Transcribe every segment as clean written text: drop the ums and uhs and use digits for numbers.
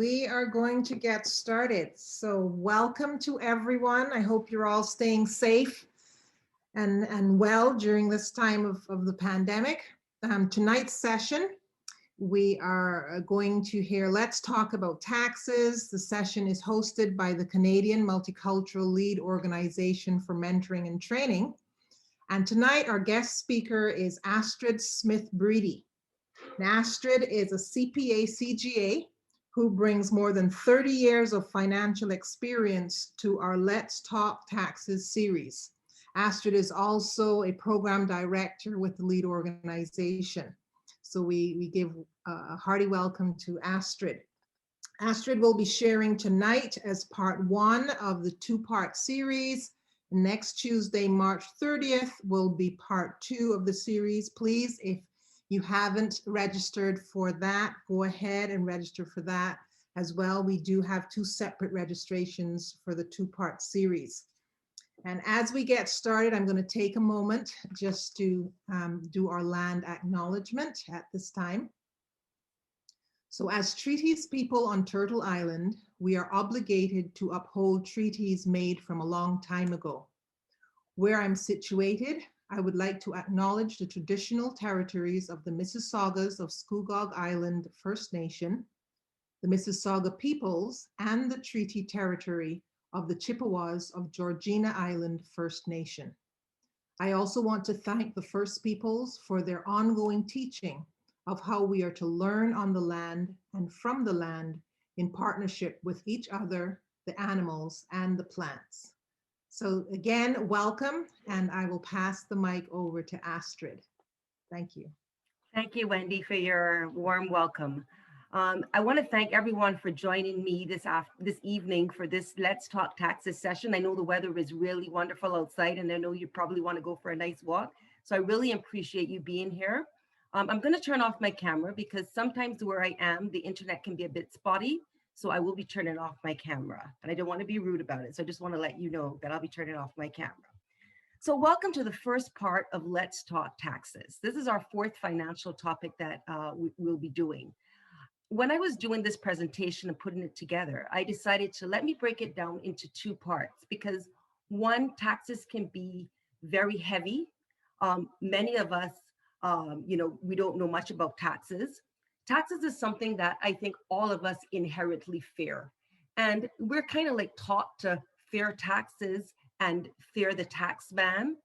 we are going to get started. So welcome to everyone. I hope you're all staying safe and well during this time of the pandemic. Tonight's session, we are going to hear Let's Talk About Taxes. The session is hosted by the Canadian Multicultural Lead Organization for Mentoring and Training. And tonight our guest speaker is Astrid Smith-Breedy. Astrid is a CPA CGA who brings more than 30 years of financial experience to our Let's Talk Taxes series. Astrid is also a program director with the L.E.A.D organization. So we give a hearty welcome to Astrid. Astrid will be sharing tonight as part one of the two-part series. Next Tuesday, March 30th, will be part two of the series. Please, if you haven't registered for that, go ahead and register for that as well. We do have two separate registrations for the two-part series. And as we get started, I'm going to take a moment just to do our land acknowledgement at this time. So as treaties people on Turtle Island, we are obligated to uphold treaties made from a long time ago. Where I'm situated, I would like to acknowledge the traditional territories of the Mississaugas of Scugog Island First Nation, the Mississauga peoples, and the treaty territory of the Chippewas of Georgina Island First Nation. I also want to thank the First Peoples for their ongoing teaching of how we are to learn on the land and from the land in partnership with each other, the animals, and the plants. So again, welcome, and I will pass the mic over to Astrid. Thank you. Thank you, Wendy, for your warm welcome. I want to thank everyone for joining me this evening for this Let's Talk Taxes session. I know the weather is really wonderful outside, and I know you probably want to go for a nice walk. So I really appreciate you being here. I'm going to turn off my camera because sometimes where I am, the internet can be a bit spotty. So I will be turning off my camera, and I don't want to be rude about it. So I just want to let you know that I'll be turning off my camera. So welcome to the first part of Let's Talk Taxes. This is our fourth financial topic that we'll be doing. When I was doing this presentation and putting it together, I decided to let me break it down into two parts because one, taxes can be very heavy. Many of us, we don't know much about taxes. Taxes is something that I think all of us inherently fear. And we're kind of like taught to fear taxes and fear the tax man.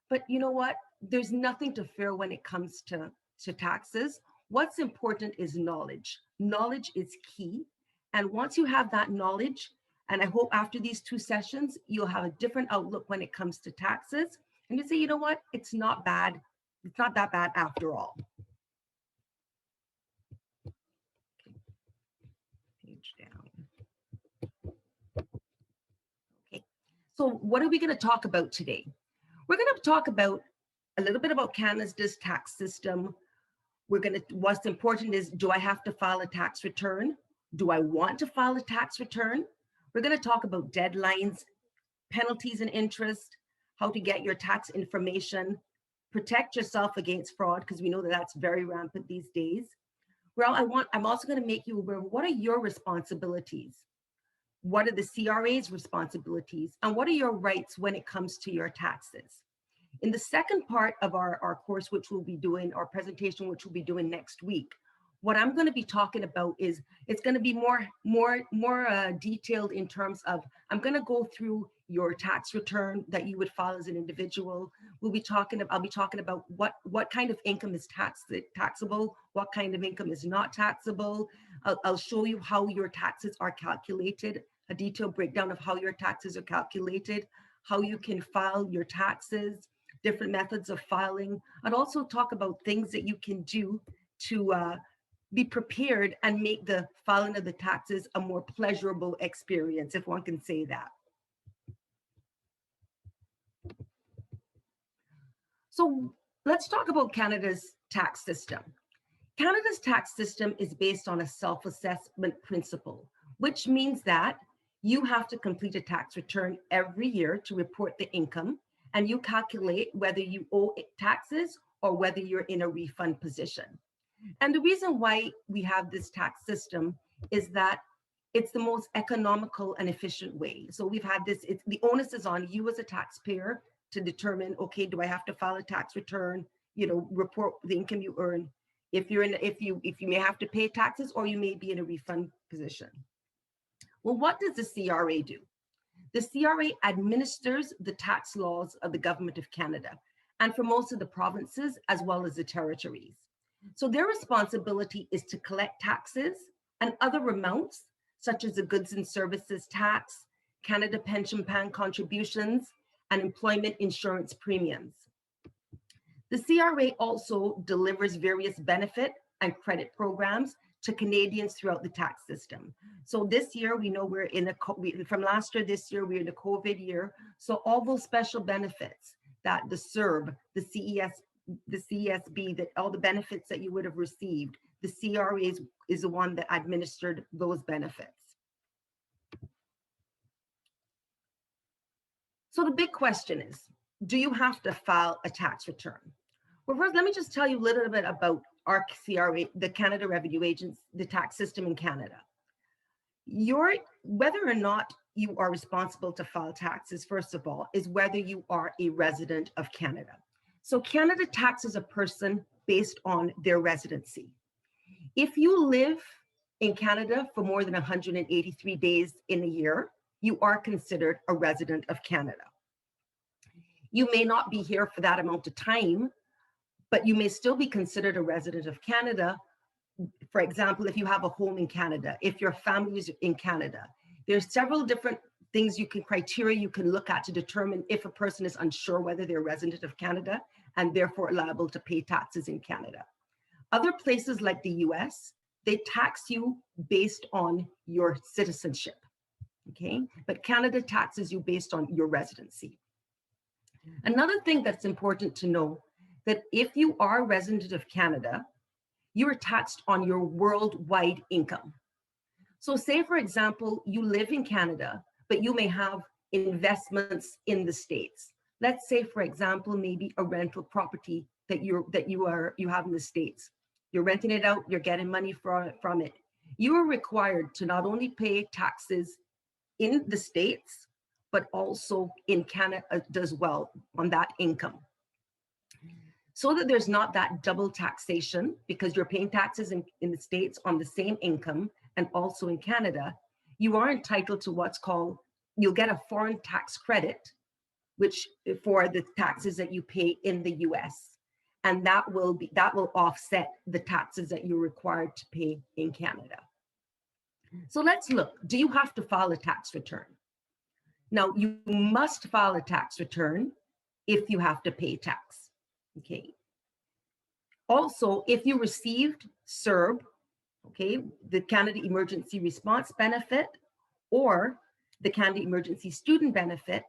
But you know what? There's nothing to fear when it comes to taxes. What's important is knowledge. Knowledge is key. And once you have that knowledge, and I hope after these two sessions, you'll have a different outlook when it comes to taxes. And you say, you know what? It's not bad. It's not that bad after all. Page down. Okay. So what are we going to talk about today? We're going to talk about a little bit about Canada's tax system. What's important is, do I have to file a tax return? Do I want to file a tax return? We're going to talk about deadlines, penalties and interest, how to get your tax information, protect yourself against fraud, because we know that that's very rampant these days. Well, I'm also going to make you aware of what are your responsibilities? What are the CRA's responsibilities? And what are your rights when it comes to your taxes? In the second part of our course, which we'll be doing, our presentation, which we'll be doing next week, what I'm going to be talking about is it's going to be more detailed in terms of, I'm going to go through your tax return that you would file as an individual. I'll be talking about what kind of income is taxable, what kind of income is not taxable. I'll show you how your taxes are calculated, a detailed breakdown of how your taxes are calculated, how you can file your taxes, different methods of filing. I'd also talk about things that you can do to be prepared and make the filing of the taxes a more pleasurable experience, if one can say that. So let's talk about Canada's tax system. Canada's tax system is based on a self-assessment principle, which means that you have to complete a tax return every year to report the income, and you calculate whether you owe taxes or whether you're in a refund position. And the reason why we have this tax system is that It's the most economical and efficient way. So we've had this, it's, the onus is on you as a taxpayer to determine, okay, do I have to file a tax return, report the income you earn. If you may have to pay taxes, or you may be in a refund position. Well, what does the CRA do? The CRA administers the tax laws of the Government of Canada, and for most of the provinces as well as the territories. So their responsibility is to collect taxes and other amounts, such as the goods and services tax, Canada Pension Plan contributions, and employment insurance premiums. The CRA also delivers various benefit and credit programs to Canadians throughout the tax system. So this year, we know we're in from last year, this year, we're in a COVID year. So all those special benefits that the CERB, the CESB, that all the benefits that you would have received, the CRA is the one that administered those benefits. So the big question is, do you have to file a tax return? Well, first, let me just tell you a little bit about our CRA, the Canada Revenue Agency, the tax system in Canada. Whether or not you are responsible to file taxes, first of all, is whether you are a resident of Canada. So Canada taxes a person based on their residency. If you live in Canada for more than 183 days in a year, you are considered a resident of Canada. You may not be here for that amount of time, but you may still be considered a resident of Canada. For example, if you have a home in Canada, if your family is in Canada, there's several different criteria you can look at to determine if a person is unsure whether they're a resident of Canada and therefore liable to pay taxes in Canada. Other places like the US, they tax you based on your citizenship, okay? But Canada taxes you based on your residency. Another thing that's important to know, that if you are a resident of Canada, you are taxed on your worldwide income. So say, for example, you live in Canada, but you may have investments in the States. Let's say, for example, maybe a rental property that you have in the States. You're renting it out, you're getting money from it. You are required to not only pay taxes in the States, but also in Canada as well on that income. So that there's not that double taxation, because you're paying taxes in the States on the same income and also in Canada, you are entitled to what's called, you'll get a foreign tax credit, which for the taxes that you pay in the US. And that will offset the taxes that you're required to pay in Canada. So let's look, do you have to file a tax return? Now, you must file a tax return if you have to pay tax, okay? Also, if you received CERB, okay, the Canada Emergency Response Benefit, or the Canada Emergency Student Benefit,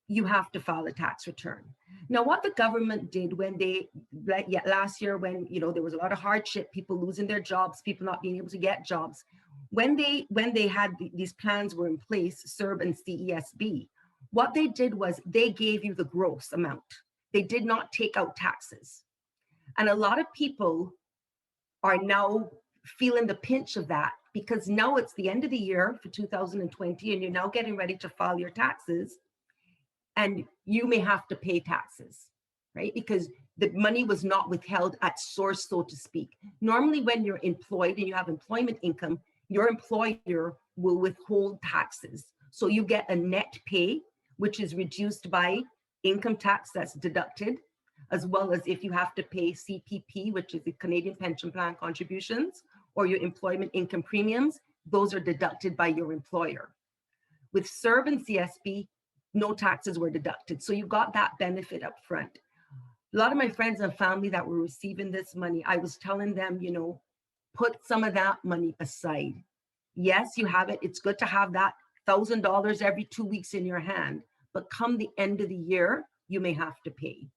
you have to file a tax return. Now, what the government did when last year, when there was a lot of hardship, people losing their jobs, people not being able to get jobs, when they had these plans were in place, CERB and CESB, what they did was they gave you the gross amount. They did not take out taxes. And a lot of people are now feeling the pinch of that, because now it's the end of the year for 2020 and you're now getting ready to file your taxes, and you may have to pay taxes, right? Because the money was not withheld at source, so to speak. Normally when you're employed and you have employment income, your employer will withhold taxes. So you get a net pay, which is reduced by income tax that's deducted, as well as if you have to pay CPP, which is the Canadian Pension Plan contributions, or your employment income premiums, those are deducted by your employer. With CERB and CSB, no taxes were deducted. So you got that benefit up front. A lot of my friends and family that were receiving this money, I was telling them, put some of that money aside. Yes, you have it. It's good to have that $1,000 every 2 weeks in your hand, but come the end of the year, you may have to pay.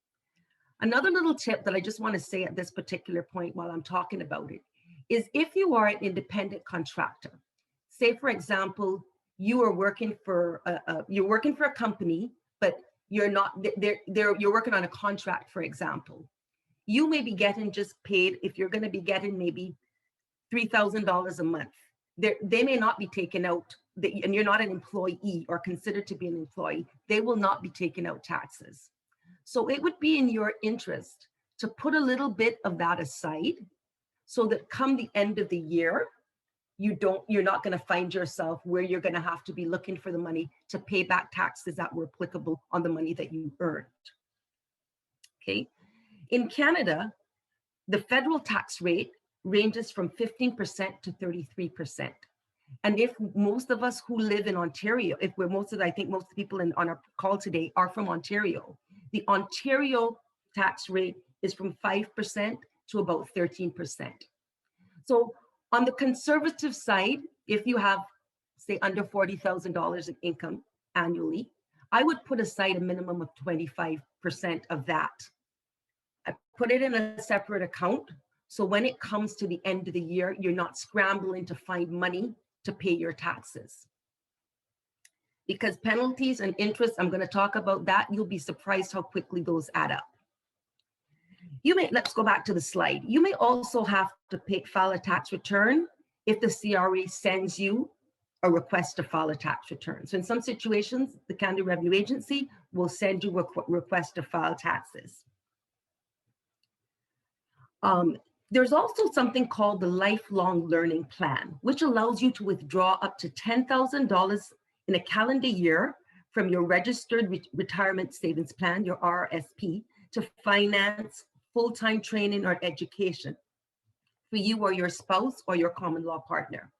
Another little tip that I just want to say at this particular point while I'm talking about it is, if you are an independent contractor, say for example, you are working for a company, but you're not you're working on a contract, for example. You may be getting just paid, if you're going to be getting maybe $3,000 a month. they may not be taken out, and you're not an employee or considered to be an employee, they will not be taking out taxes. So it would be in your interest to put a little bit of that aside so that come the end of the year, you're not going to find yourself where you're going to have to be looking for the money to pay back taxes that were applicable on the money that you earned. Okay. In Canada, the federal tax rate ranges from 15% to 33%. And if most of us who live in Ontario, I think most people on our call today are from Ontario, the Ontario tax rate is from 5% to about 13%. So on the conservative side, if you have, say, under $40,000 in income annually, I would put aside a minimum of 25% of that. I put it in a separate account. So when it comes to the end of the year, you're not scrambling to find money to pay your taxes. Because penalties and interest, I'm going to talk about that. You'll be surprised how quickly those add up. Let's go back to the slide. You may also have to file a tax return if the CRA sends you a request to file a tax return. So in some situations, the Canada Revenue Agency will send you a request to file taxes. There's also something called the Lifelong Learning Plan, which allows you to withdraw up to $10,000 in a calendar year from your registered retirement savings plan, your RRSP, to finance full-time training or education for you or your spouse or your common law partner.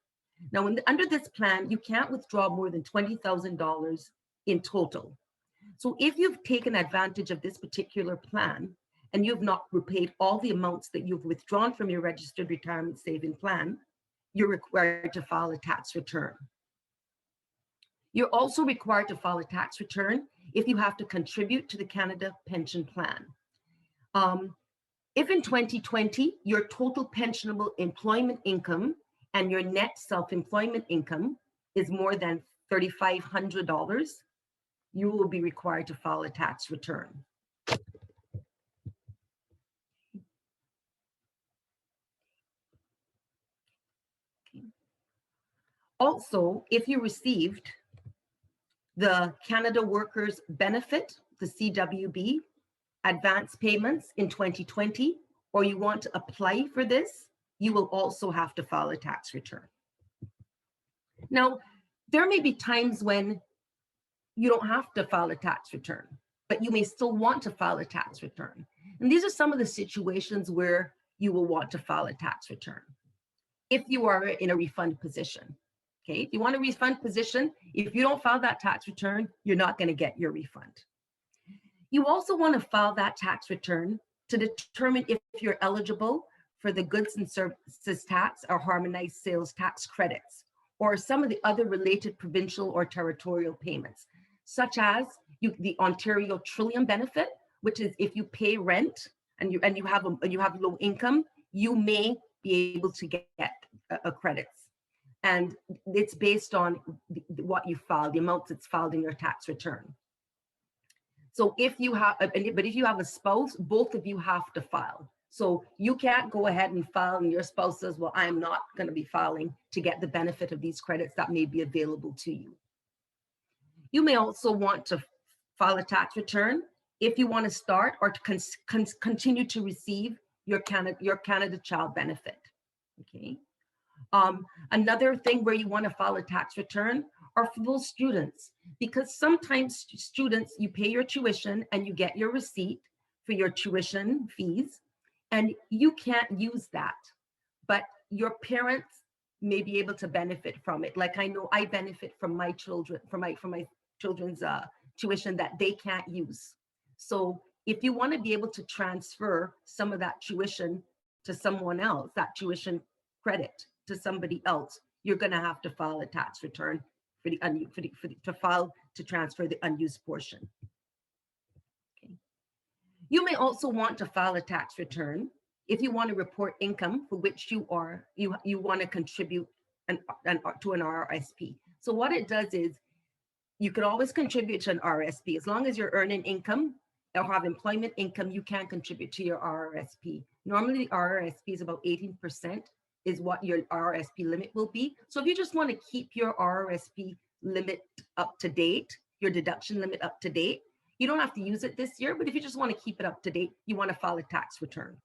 Now, under this plan, you can't withdraw more than $20,000 in total. So if you've taken advantage of this particular plan and you've not repaid all the amounts that you've withdrawn from your registered retirement saving plan, you're required to file a tax return. You're also required to file a tax return if you have to contribute to the Canada Pension Plan. If in 2020, your total pensionable employment income and your net self-employment income is more than $3,500, you will be required to file a tax return. Also, if you received the Canada Workers Benefit, the CWB, advance payments in 2020, or you want to apply for this, you will also have to file a tax return. Now, there may be times when you don't have to file a tax return, but you may still want to file a tax return. And these are some of the situations where you will want to file a tax return. If you are in a refund position, okay? If you want a refund position, if you don't file that tax return, you're not going to get your refund. You also want to file that tax return to determine if you're eligible for the goods and services tax or harmonized sales tax credits, or some of the other related provincial or territorial payments, such as the Ontario Trillium benefit, which is if you pay rent and you have low income, you may be able to get credits. And it's based on what you filed, the amount that's filed in your tax return. So if you have a spouse, both of you have to file. So you can't go ahead and file and your spouse says, well, I'm not going to be filing to get the benefit of these credits that may be available to you. You may also want to file a tax return if you want to start or to continue to receive your Canada Child Benefit. Okay. Another thing where you want to file a tax return are for those students, because sometimes students, you pay your tuition and you get your receipt for your tuition fees, and you can't use that, but your parents may be able to benefit from it. Like I know I benefit from my children, from my children's tuition that they can't use. So if you want to be able to transfer some of that tuition to someone else, that tuition credit to somebody else, you're going to have to file a tax return to transfer the unused portion. Okay. You may also want to file a tax return if you want to report income for which you want to contribute to an RRSP. So what it does is you could always contribute to an RRSP as long as you're earning income or have employment income. You can contribute to your RRSP. Normally, the RRSP is about 18% is what your RRSP limit will be. So if you just want to keep your RRSP limit up to date, your deduction limit up to date, you don't have to use it this year, but if you just want to keep it up to date, you want to file a tax return.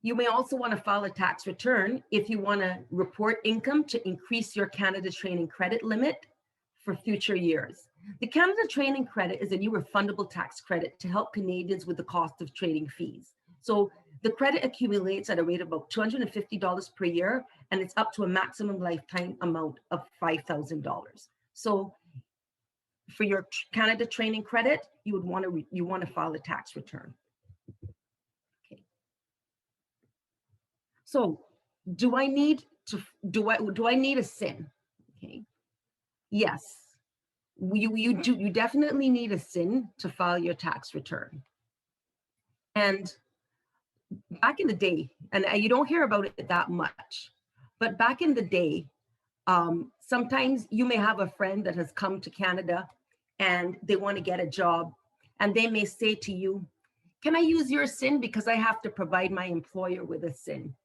You may also want to file a tax return if you want to report income to increase your Canada Training Credit limit for future years. The Canada Training Credit is a new refundable tax credit to help Canadians with the cost of training fees. So the credit accumulates at a rate of about $250 per year, and it's up to a maximum lifetime amount of $5,000. So for your Canada Training Credit, you want to file a tax return. Okay. So do I need a SIN? Okay. Yes. You definitely need a SIN to file your tax return. And back in the day, and you don't hear about it that much, but back in the day, sometimes you may have a friend that has come to Canada and they want to get a job, and they may say to you, can I use your SIN because I have to provide my employer with a SIN?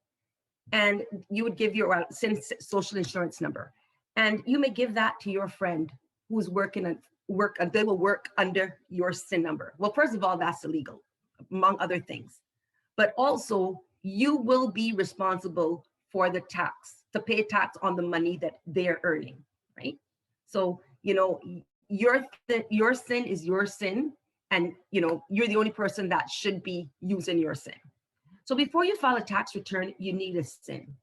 And you would give your SIN social insurance number. And you may give that to your friend who's they will work under your SIN number. Well, first of all, that's illegal, among other things. But also, you will be responsible for the tax, to pay tax on the money that they're earning, right? So, your SIN is your SIN, and you're the only person that should be using your SIN. So before you file a tax return, you need a SIN.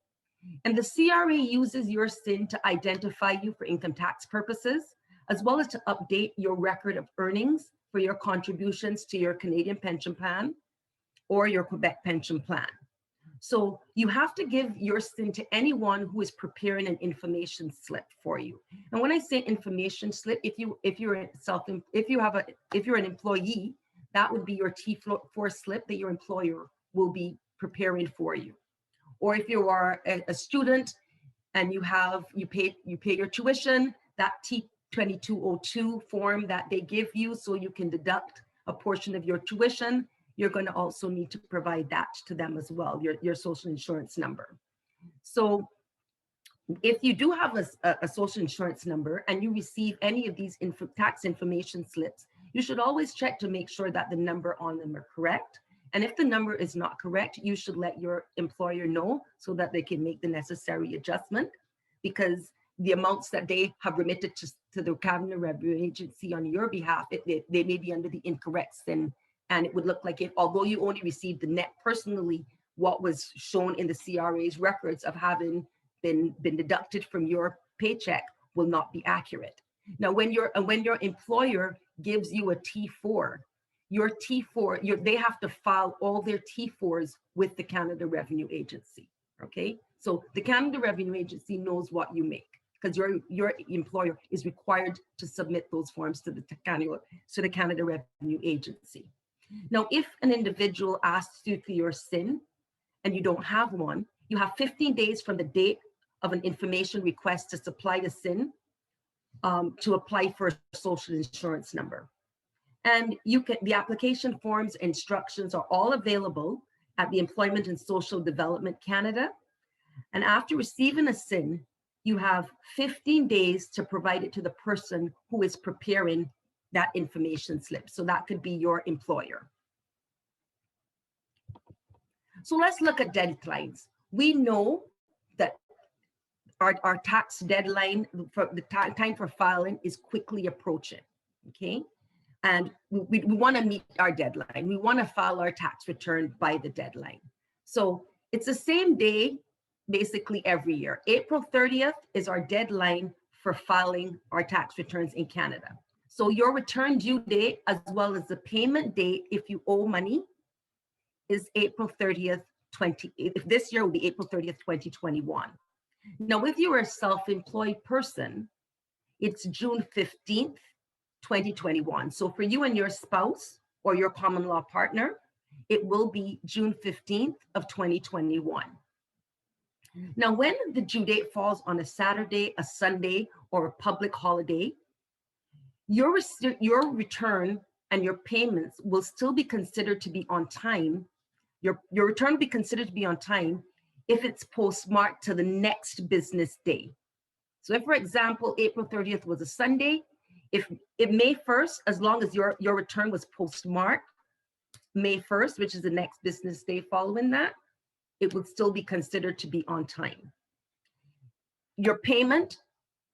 And the CRA uses your SIN to identify you for income tax purposes, as well as to update your record of earnings for your contributions to your Canadian pension plan or your Quebec pension plan. So you have to give your SIN to anyone who is preparing an information slip for you. And when I say information slip, if you're an employee, that would be your T4 slip that your employer will be preparing for you. Or if you are a student and you pay your tuition, that T2202 form that they give you so you can deduct a portion of your tuition, you're going to also need to provide that to them as well, your social insurance number. So if you do have a social insurance number and you receive any of these tax information slips, you should always check to make sure that the number on them are correct. And if the number is not correct, you should let your employer know so that they can make the necessary adjustment, because the amounts that they have remitted to the Canada Revenue Agency on your behalf, they may be under the incorrect SIN. And it would look like although you only received the net personally, what was shown in the CRA's records of having been deducted from your paycheck will not be accurate. Now, when your employer gives you a T4, they have to file all their T4s with the Canada Revenue Agency. Okay, so the Canada Revenue Agency knows what you make, because your employer is required to submit those forms to the Canada Revenue Agency. Now, if an individual asks you for your SIN and you don't have one, you have 15 days from the date of an information request to supply the SIN to apply for a social insurance number. And the application forms, instructions are all available at the Employment and Social Development Canada. And after receiving a SIN, you have 15 days to provide it to the person who is preparing that information slip. So that could be your employer. So let's look at deadlines. We know that our tax deadline for the time for filing is quickly approaching, okay? And we want to meet our deadline. We want to file our tax return by the deadline. So it's the same day, basically every year. April 30th is our deadline for filing our tax returns in Canada. So your return due date, as well as the payment date, if you owe money, is April 30th, this year will be April 30th, 2021. Now, if you are a self-employed person, it's June 15th, 2021. So for you and your spouse or your common law partner, it will be June 15th of 2021. Now, when the due date falls on a Saturday, a Sunday, or a public holiday, your return and your payments will still be considered to be on time Your return will be considered to be on time if it's postmarked to the next business day. So if, for example, April 30th was a Sunday, if May 1st, as long as your return was postmarked May 1st, which is the next business day following that, it would still be considered to be on time. Your payment,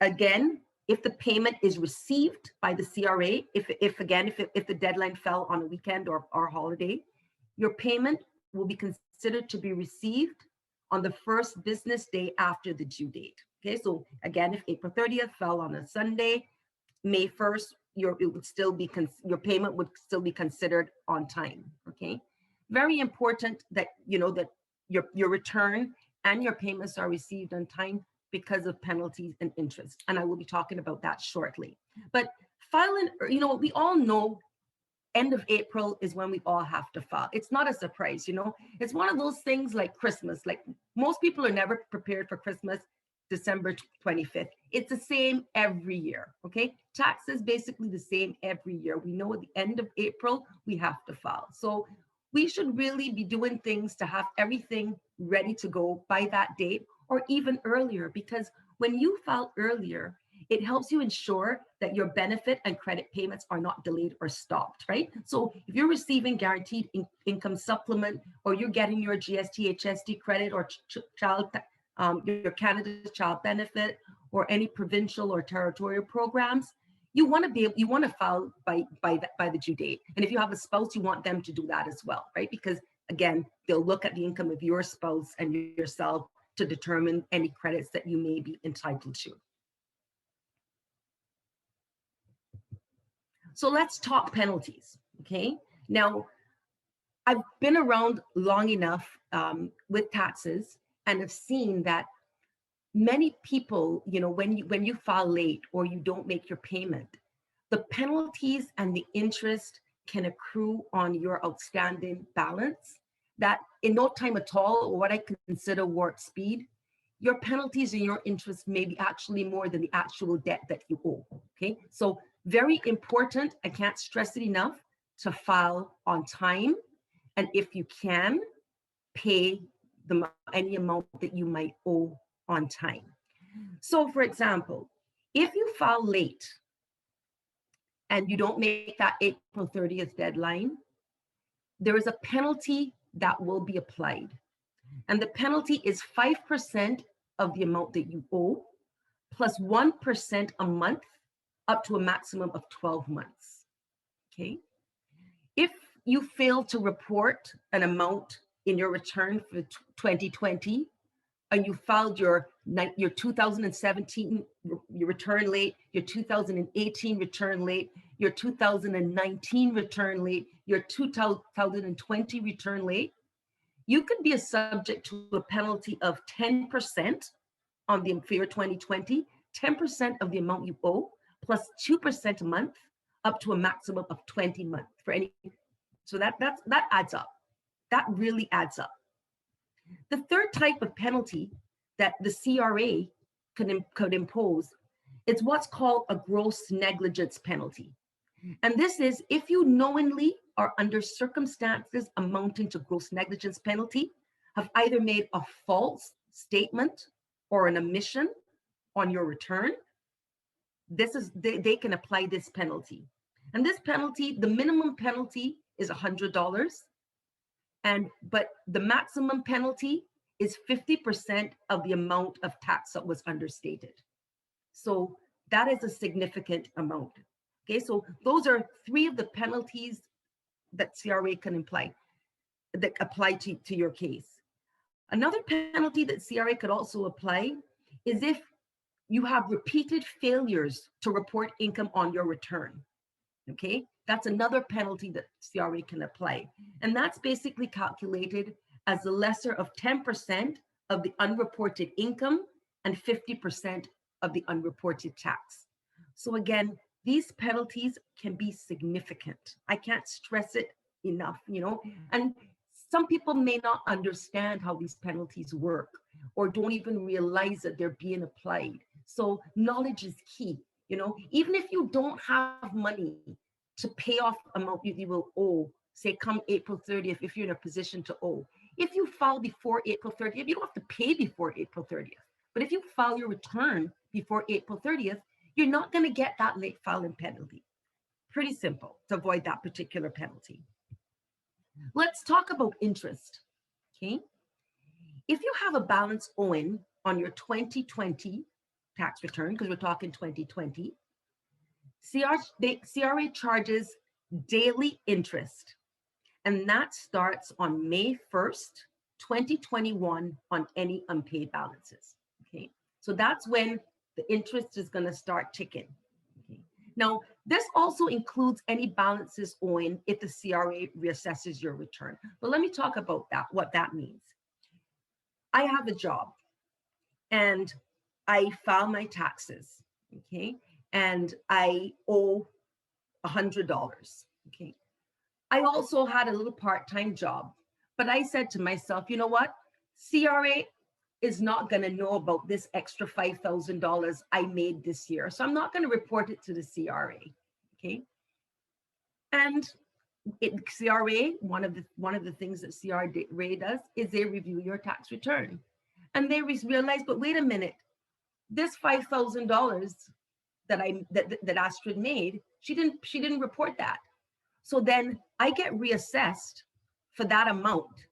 again, if the payment is received by the CRA, if the deadline fell on a weekend or holiday, your payment will be considered to be received on the first business day after the due date. Okay, so again, if April 30th fell on a Sunday, May 1st, your payment would still be considered on time. Okay, very important that you know that your return and your payments are received on time because of penalties and interest. And I will be talking about that shortly. But filing, you know, we all know end of April is when we all have to file. It's not a surprise, you know. It's one of those things like Christmas. Like most people are never prepared for Christmas, December 25th. It's the same every year, okay? Tax is basically the same every year. We know at the end of April, we have to file. So we should really be doing things to have everything ready to go by that date or even earlier, because when you file earlier, it helps you ensure that your benefit and credit payments are not delayed or stopped, right? So if you're receiving guaranteed income supplement, or you're getting your GST, HST credit, or your Canada's Child Benefit, or any provincial or territorial programs, you want to file by the due date. And if you have a spouse, you want them to do that as well, right? Because again, they'll look at the income of your spouse and yourself to determine any credits that you may be entitled to. So let's talk penalties, okay? Now, I've been around long enough with taxes and have seen that many people, you know, when you file late or you don't make your payment, the penalties and the interest can accrue on your outstanding balance that in no time at all, or what I consider warp speed, your penalties and your interest may be actually more than the actual debt that you owe, okay? So very important, I can't stress it enough, to file on time. And if you can, pay any amount that you might owe on time. So for example, if you file late and you don't make that April 30th deadline, there is a penalty that will be applied. And the penalty is 5% of the amount that you owe, plus 1% a month, up to a maximum of 12 months, okay? If you fail to report an amount in your return for 2020, and you filed your 2017 your return late, your 2018 return late, your 2019 return late, your 2020 return late, you could be subject to a penalty of 10% on the for your 2020, 10% of the amount you owe, plus 2% a month, up to a maximum of 20 months for any. So that adds up. That really adds up. The third type of penalty that the CRA could impose is what's called a gross negligence penalty. And this is if you knowingly or under circumstances amounting to gross negligence penalty have either made a false statement or an omission on your return, they can apply this penalty. And this penalty, the minimum penalty is $100, but the maximum penalty is 50% of the amount of tax that was understated. So that is a significant amount. Okay, so those are three of the penalties that CRA can apply to your case. Another penalty that CRA could also apply is if you have repeated failures to report income on your return. Okay, that's another penalty that CRA can apply. And that's basically calculated as the lesser of 10% of the unreported income and 50% of the unreported tax. So again, these penalties can be significant. I can't stress it enough, you know, and some people may not understand how these penalties work or don't even realize that they're being applied. So knowledge is key, you know, even if you don't have money to pay off amount you will owe say come April 30th, if you're in a position to owe. If you file before April 30th, you don't have to pay before April 30th. But if you file your return before April 30th, you're not going to get that late filing penalty. Pretty simple to avoid that particular penalty. Let's talk about interest, okay? If you have a balance owing on your 2020 tax return, because we're talking 2020, CRA charges daily interest, and that starts on May 1st, 2021 on any unpaid balances, okay? So that's when the interest is going to start ticking. Okay. Now, this also includes any balances owing if the CRA reassesses your return. But let me talk about that, what that means. I have a job and I file my taxes, okay? And I owe $100, okay? I also had a little part-time job, but I said to myself, you know what? CRA is not going to know about this extra $5,000 I made this year. So I'm not going to report it to the CRA, okay? And CRA, one of the things that CRA does is they review your tax return. And they realize, but wait a minute, this $5,000 that Astrid made, she didn't report that. So then I get reassessed for that amount.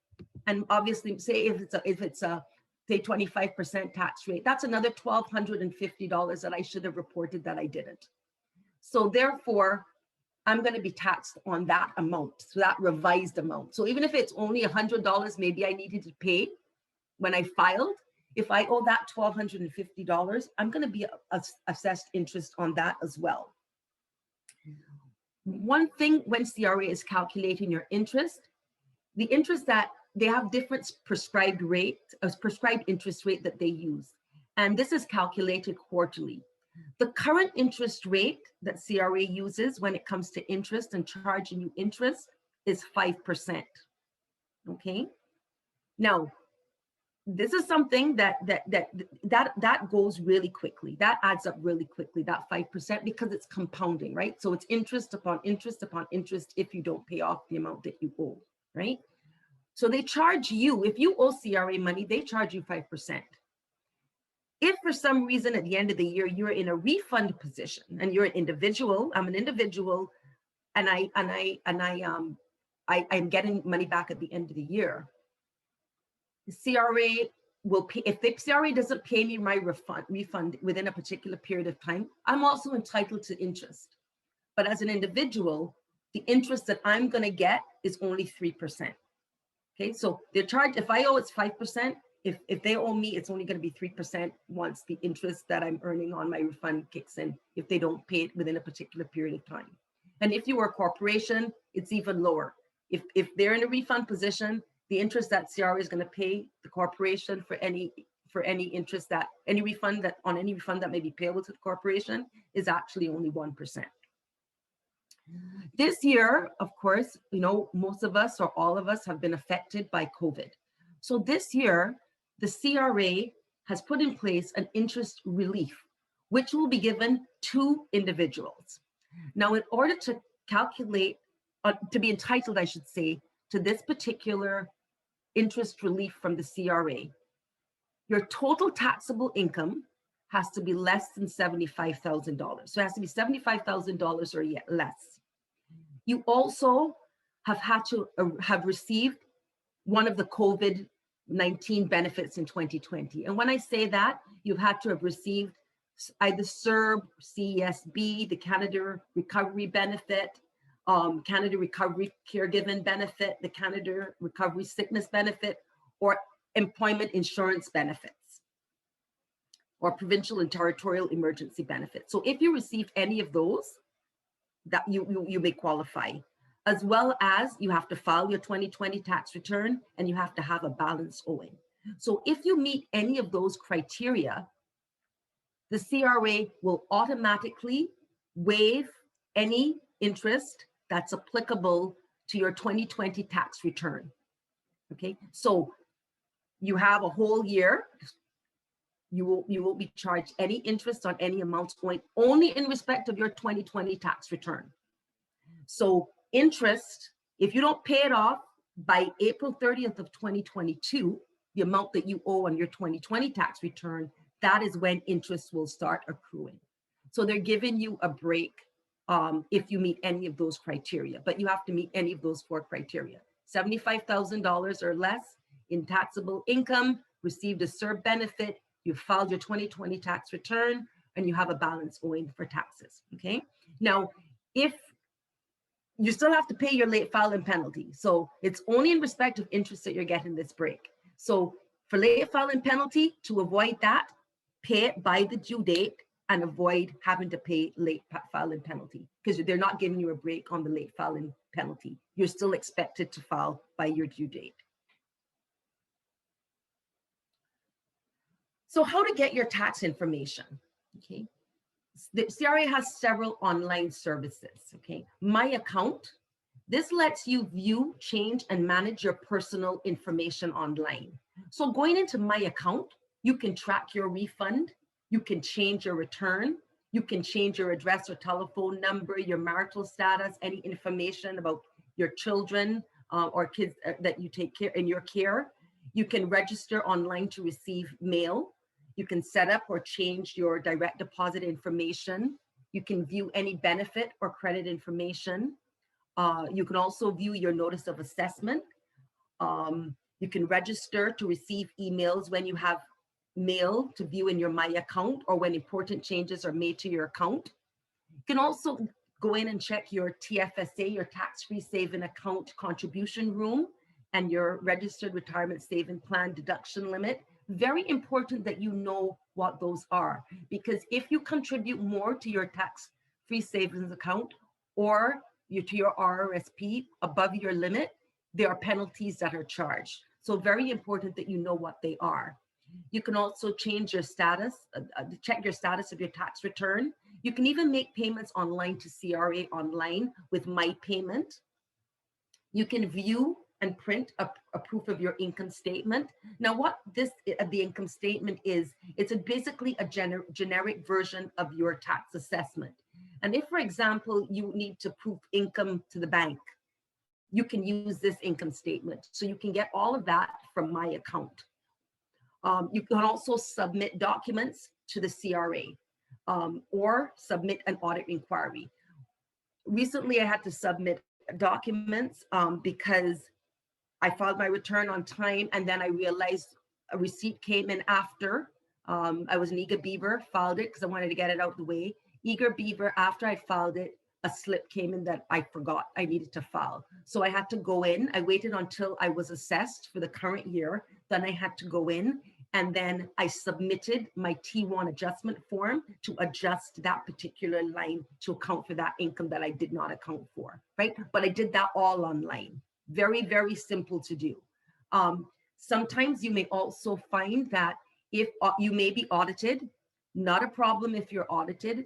And obviously, say if it's a say 25% tax rate, that's another $1,250 that I should have reported that I didn't. So therefore, I'm going to be taxed on that amount, so that revised amount. So even if it's only $100, maybe I needed to pay when I filed. If I owe that $1,250, I'm going to be assessed interest on that as well. One thing when CRA is calculating your interest, the interest that they have different prescribed interest rate that they use. And this is calculated quarterly. The current interest rate that CRA uses when it comes to interest and charging you interest is 5%. Okay. Now, this is something that goes really quickly. That adds up really quickly, that 5%, because it's compounding, right? So it's interest upon interest upon interest if you don't pay off the amount that you owe, right? So they charge you, if you owe CRA money, they charge you 5%. If for some reason at the end of the year you're in a refund position and you're an individual, I'm an individual, and I'm getting money back at the end of the year, the CRA will pay. If the CRA doesn't pay me my refund within a particular period of time, I'm also entitled to interest. But as an individual, the interest that I'm going to get is only 3%. Okay, so they're charged, if I owe it's 5%, if they owe me, it's only going to be 3% once the interest that I'm earning on my refund kicks in, if they don't pay it within a particular period of time. And if you were a corporation, it's even lower. If they're in a refund position, the interest that CRA is going to pay the corporation for any interest that any refund that may be payable to the corporation is actually only 1%. This year, of course, you know, most of us or all of us have been affected by COVID. So this year, the CRA has put in place an interest relief, which will be given to individuals. Now, in order to calculate, to be entitled, I should say, to this particular interest relief from the CRA, your total taxable income has to be less than $75,000. So it has to be $75,000 or yet less. You also have had to have received one of the COVID-19 benefits in 2020. And when I say that, you've had to have received either CERB, CESB, the Canada Recovery Benefit, Canada Recovery Caregiving Benefit, the Canada Recovery Sickness Benefit, or Employment Insurance Benefits, or Provincial and Territorial Emergency Benefits. So if you receive any of those, that you may qualify, as well as you have to file your 2020 tax return and you have to have a balance owing. So if you meet any of those criteria, the CRA will automatically waive any interest that's applicable to your 2020 tax return. Okay, so you have a whole year. You will be charged any interest on any amounts owing only in respect of your 2020 tax return. So interest If you don't pay it off by April 30th of 2022, the amount that you owe on your 2020 tax return, that is when interest will start accruing. So they're giving you a break if you meet any of those criteria, but you have to meet any of those 4 criteria. $75,000 or less in taxable income, received a CERB benefit, you filed your 2020 tax return, and you have a balance owing for taxes, okay? Now, if you still have to pay your late filing penalty. So it's only in respect of interest that you're getting this break. So for late filing penalty, to avoid that, pay it by the due date and avoid having to pay late filing penalty, because they're not giving you a break on the late filing penalty. You're still expected to file by your due date. So how to get your tax information, okay? The CRA has several online services, okay? My Account, this lets you view, change, and manage your personal information online. So going into My Account, you can track your refund, you can change your return, you can change your address or telephone number, your marital status, any information about your children or kids that you take care in your care. You can register online to receive mail. You can set up or change your direct deposit information. You can view any benefit or credit information. You can also view your notice of assessment. You can register to receive emails when you have mail to view in your My Account or when important changes are made to your account. You can also go in and check your TFSA, your tax-free saving account contribution room, and your registered retirement saving plan deduction limit. Very important that you know what those are, because if you contribute more to your tax-free savings account or to your RRSP above your limit, there are penalties that are charged. So very important that you know what they are. You can also change your status, check your status of your tax return. You can even make payments online to CRA online with My Payment. You can view and print a proof of your income statement. Now, what the income statement is, it's basically a generic version of your tax assessment. And if, for example, you need to prove income to the bank, you can use this income statement. So you can get all of that from My Account. You can also submit documents to the CRA or submit an audit inquiry. Recently, I had to submit documents because I filed my return on time, and then I realized a receipt came in after. I was an eager beaver, filed it because I wanted to get it out of the way. Eager beaver, after I filed it, a slip came in that I forgot I needed to file. So I had to go in. I waited until I was assessed for the current year. Then I had to go in, and then I submitted my T1 adjustment form to adjust that particular line to account for that income that I did not account for, right? But I did that all online. Very, very simple to do. Sometimes you may also find that if you may be audited, not a problem if you're audited.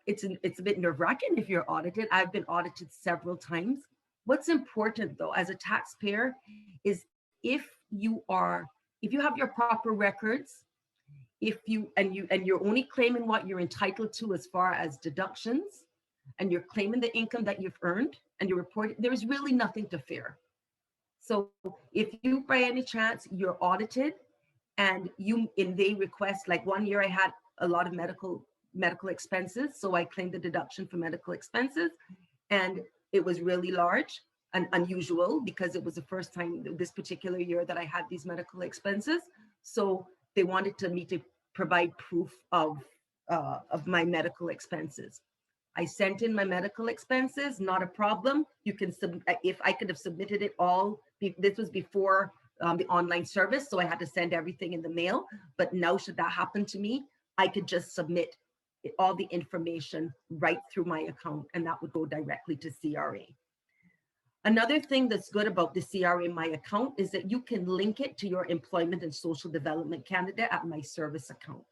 It's a bit nerve-wracking if you're audited. I've been audited several times. What's important though, as a taxpayer, is if you have your proper records, and you're only claiming what you're entitled to as far as deductions, and you're claiming the income that you've earned, and you report it, there's really nothing to fear. So if you, by any chance, you're audited and they request, like one year I had a lot of medical expenses, so I claimed the deduction for medical expenses, and it was really large and unusual because it was the first time this particular year that I had these medical expenses. So they wanted me to provide proof of my medical expenses. I sent in my medical expenses, not a problem. You can if I could have submitted it all. This was before the online service, so I had to send everything in the mail. But now, should that happen to me, I could just submit all the information right through My Account, and that would go directly to CRA. Another thing that's good about the CRA My Account is that you can link it to your Employment and Social Development Canada at My Service account.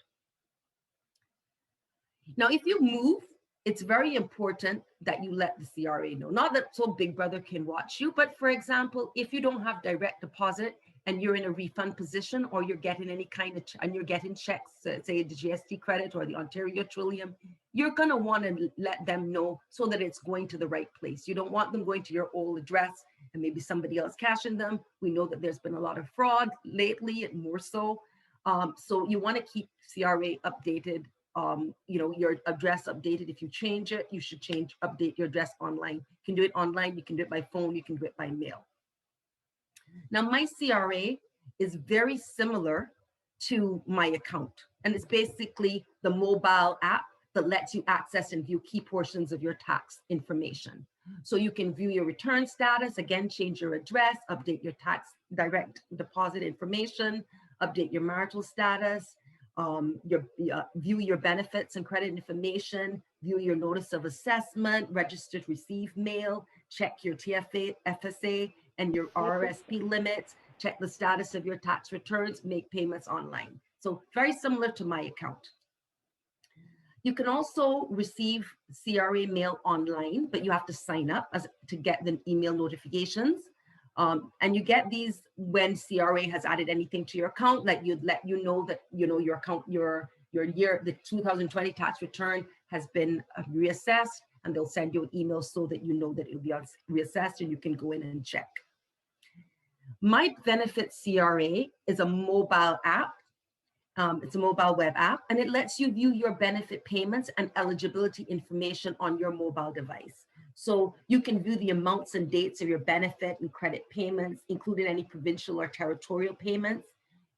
Now, if you move, it's very important that you let the CRA know. Not that so Big Brother can watch you, but for example, if you don't have direct deposit and you're in a refund position, or you're getting any kind of, and you're getting checks, say the GST credit or the Ontario Trillium, you're going to want to let them know so that it's going to the right place. You don't want them going to your old address and maybe somebody else cashing them. We know that there's been a lot of fraud lately, and more so. So you want to keep CRA updated, your address updated. If you change it, you should update your address online. You can do it online, you can do it by phone, you can do it by mail. Now, my CRA is very similar to my account, and it's basically the mobile app that lets you access and view key portions of your tax information. So you can view your return status, again, change your address, update your tax direct deposit information, update your marital status, view your benefits and credit information, view your notice of assessment, registered received mail, check your TFA, FSA, and your RRSP limits, check the status of your tax returns, make payments online. So very similar to my account. You can also receive CRA mail online, but you have to sign up to get the email notifications. And you get these when CRA has added anything to your account, like you'd let you know that your account, your year, the 2020 tax return has been reassessed, and they'll send you an email so that you know that it'll be reassessed and you can go in and check. My Benefit CRA is a mobile app. It's a mobile web app, and it lets you view your benefit payments and eligibility information on your mobile device. So you can view the amounts and dates of your benefit and credit payments, including any provincial or territorial payments.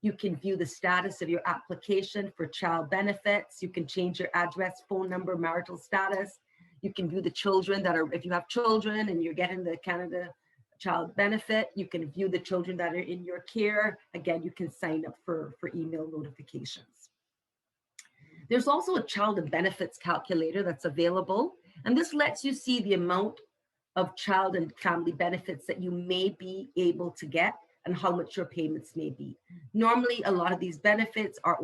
You can view the status of your application for child benefits. You can change your address, phone number, marital status. You can view the children that are, if you have children and you're getting the Canada Child benefit, you can view the children that are in your care. Again, you can sign up for email notifications. There's also a child and benefits calculator that's available, and this lets you see the amount of child and family benefits that you may be able to get and how much your payments may be. Normally, a lot of these benefits are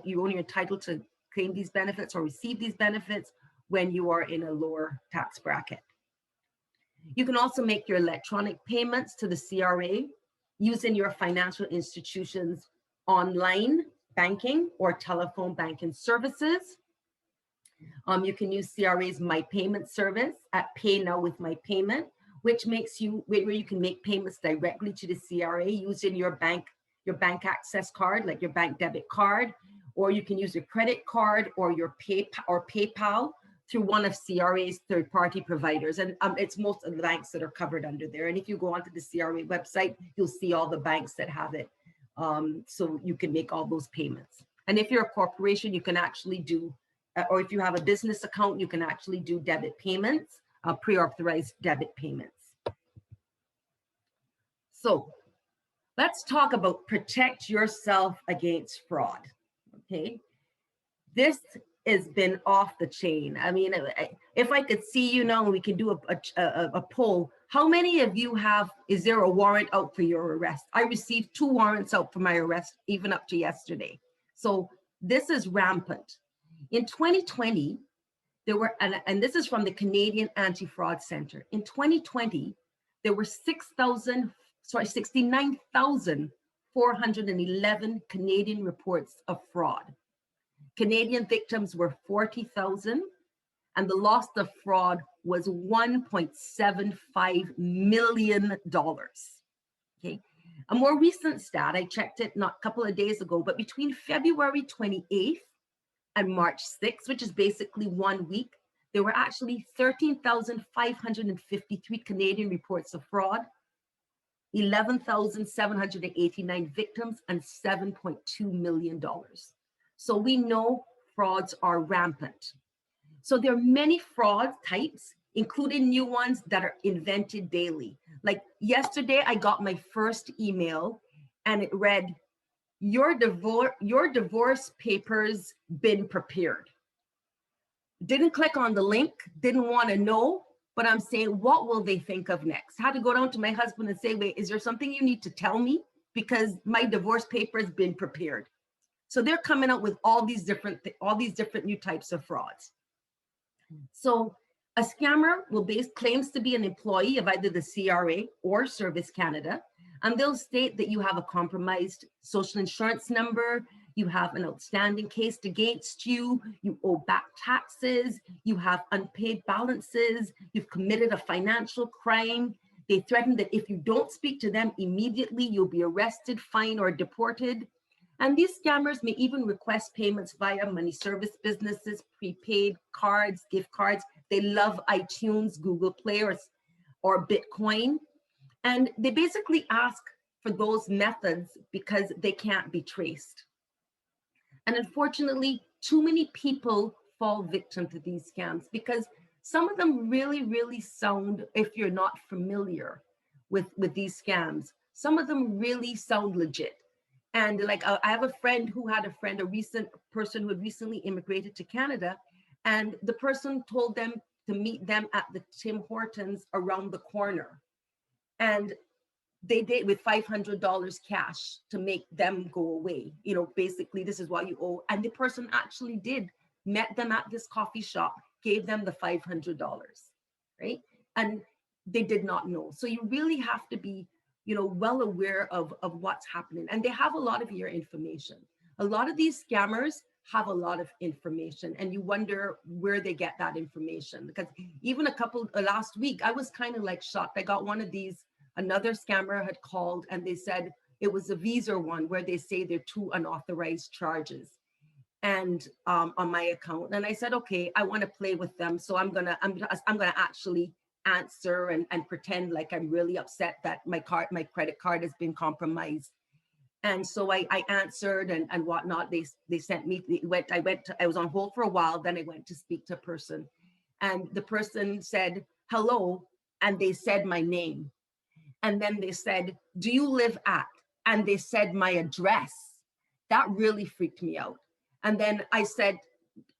you're only entitled to claim these benefits or receive these benefits when you are in a lower tax bracket. You can also make your electronic payments to the CRA using your financial institution's online banking or telephone banking services. You can use CRA's My Payment service at Pay Now with My Payment, which makes where you can make payments directly to the CRA using your bank access card, like your bank debit card, or you can use your credit card or your PayPal through one of CRA's third-party providers. And it's most of the banks that are covered under there. And if you go onto the CRA website, you'll see all the banks that have it. So you can make all those payments. And if you're a corporation, you can actually do, or if you have a business account, you can actually do debit payments, pre-authorized debit payments. So let's talk about protect yourself against fraud, okay? This has been off the chain. I mean, if I could see, we can do a poll. How many of you is there a warrant out for your arrest? I received 2 warrants out for my arrest, even up to yesterday. So this is rampant. In 2020, there were, and this is from the Canadian Anti-Fraud Center. In 2020, there were 69,411 Canadian reports of fraud. Canadian victims were 40,000, and the loss of fraud was $1.75 million. Okay. A more recent stat, I checked it not a couple of days ago, but between February 28th and March 6th, which is basically 1 week, there were actually 13,553 Canadian reports of fraud, 11,789 victims, and $7.2 million. So we know frauds are rampant. So there are many fraud types, including new ones that are invented daily. Like yesterday, I got my first email and it read, your divorce papers been prepared. Didn't click on the link, didn't want to know, but I'm saying, what will they think of next? Had to go down to my husband and say, wait, is there something you need to tell me? Because my divorce papers been prepared. So they're coming out with all these different new types of frauds. So a scammer claims to be an employee of either the CRA or Service Canada, and they'll state that you have a compromised social insurance number, you have an outstanding case against you, you owe back taxes, you have unpaid balances, you've committed a financial crime. They threaten that if you don't speak to them immediately, you'll be arrested, fined, or deported. And these scammers may even request payments via money service businesses, prepaid cards, gift cards. They love iTunes, Google Play, or Bitcoin. And they basically ask for those methods because they can't be traced. And unfortunately, too many people fall victim to these scams because some of them really, really sound, if you're not familiar with these scams, some of them really sound legit. And like I have a friend who had a friend, a recent person who had recently immigrated to Canada, and the person told them to meet them at the Tim Hortons around the corner. And they did with $500 cash to make them go away. You know, basically, this is what you owe. And the person actually did, met them at this coffee shop, gave them the $500, right? And they did not know. So you really have to be, you know, well aware of what's happening. And they have a lot of your information. A lot of these scammers have a lot of information, and you wonder where they get that information. Because even last week, I was kind of like shocked. I got one of these, another scammer had called and they said it was a Visa one where they say there are 2 unauthorized charges and on my account. And I said, okay, I want to play with them. So I'm gonna actually answer and pretend like I'm really upset that my credit card has been compromised. And so I answered and whatnot. They sent me, I was on hold for a while. Then I went to speak to a person, and the person said, hello. And they said my name. And then they said, do you live at? And they said my address. That really freaked me out. And then I said,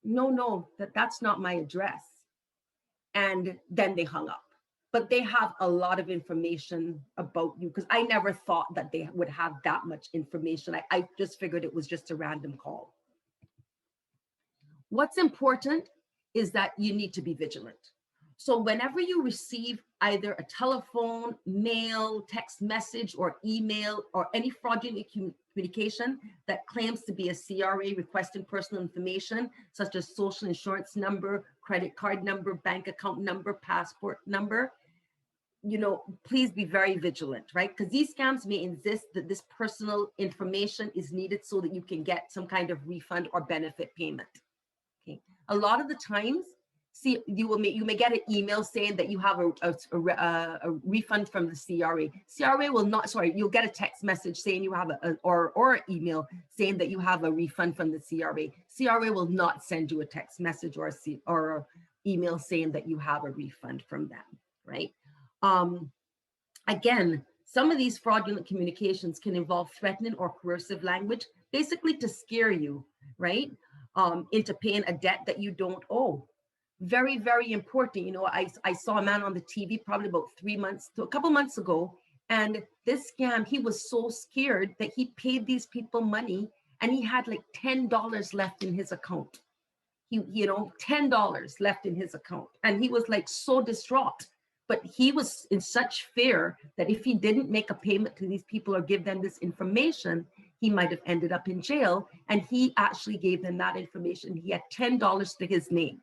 no, that's not my address. And then they hung up. But they have a lot of information about you, because I never thought that they would have that much information. I just figured it was just a random call. What's important is that you need to be vigilant. So whenever you receive either a telephone, mail, text message, or email, or any fraudulent communication that claims to be a CRA requesting personal information, such as social insurance number, credit card number, bank account number, passport number, you know, please be very vigilant, right? Because these scams may insist that this personal information is needed so that you can get some kind of refund or benefit payment. Okay. A lot of the times, see, you may get an email saying that you have a refund from the CRA. CRA will not, sorry, you'll get a text message saying you have or email saying that you have a refund from the CRA. CRA will not send you a text message or a email saying that you have a refund from them, right? Again, some of these fraudulent communications can involve threatening or coercive language, basically to scare you, right? Into paying a debt that you don't owe. Very, very important. You know, I saw a man on the TV probably about a couple months ago, and this scam, he was so scared that he paid these people money and he had like $10 left in his account. You know, $10 left in his account. And he was like so distraught. But he was in such fear that if he didn't make a payment to these people or give them this information, he might have ended up in jail. And he actually gave them that information. He had $10 to his name.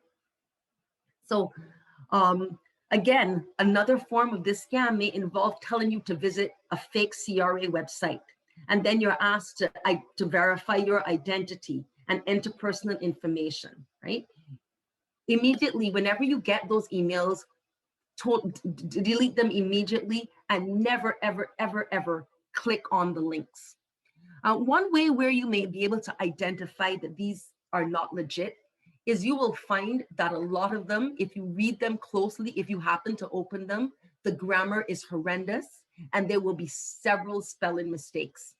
So again, another form of this scam may involve telling you to visit a fake CRA website. And then you're asked to verify your identity and enter personal information, right? Immediately, whenever you get those emails, delete them immediately and never, ever, ever, ever click on the links. One way where you may be able to identify that these are not legit is you will find that a lot of them, if you read them closely, if you happen to open them, the grammar is horrendous and there will be several spelling mistakes.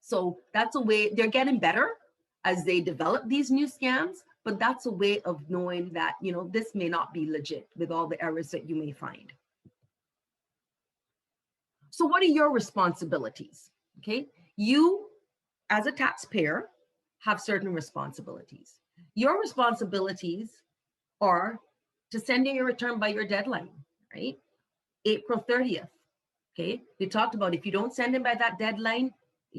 So that's a way, they're getting better as they develop these new scams, but that's a way of knowing that, you know, this may not be legit with all the errors that you may find. So what are your responsibilities? Okay, you as a taxpayer have certain responsibilities. Your responsibilities are to send in your return by your deadline, right? April 30th. Okay, we talked about if you don't send in by that deadline,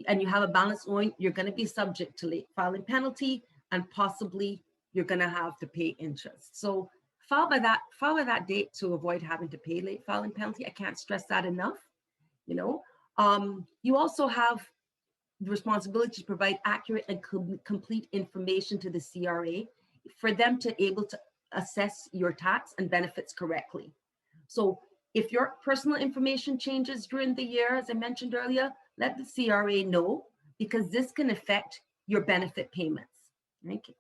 and you have a balance owing, you're going to be subject to late filing penalty, and possibly you're going to have to pay interest. So file by that date to avoid having to pay late filing penalty. I can't stress that enough. You know, you also have the responsibility to provide accurate and complete information to the CRA for them to able to assess your tax and benefits correctly. So if your personal information changes during the year, as I mentioned earlier, let the CRA know, because this can affect your benefit payments. Okay.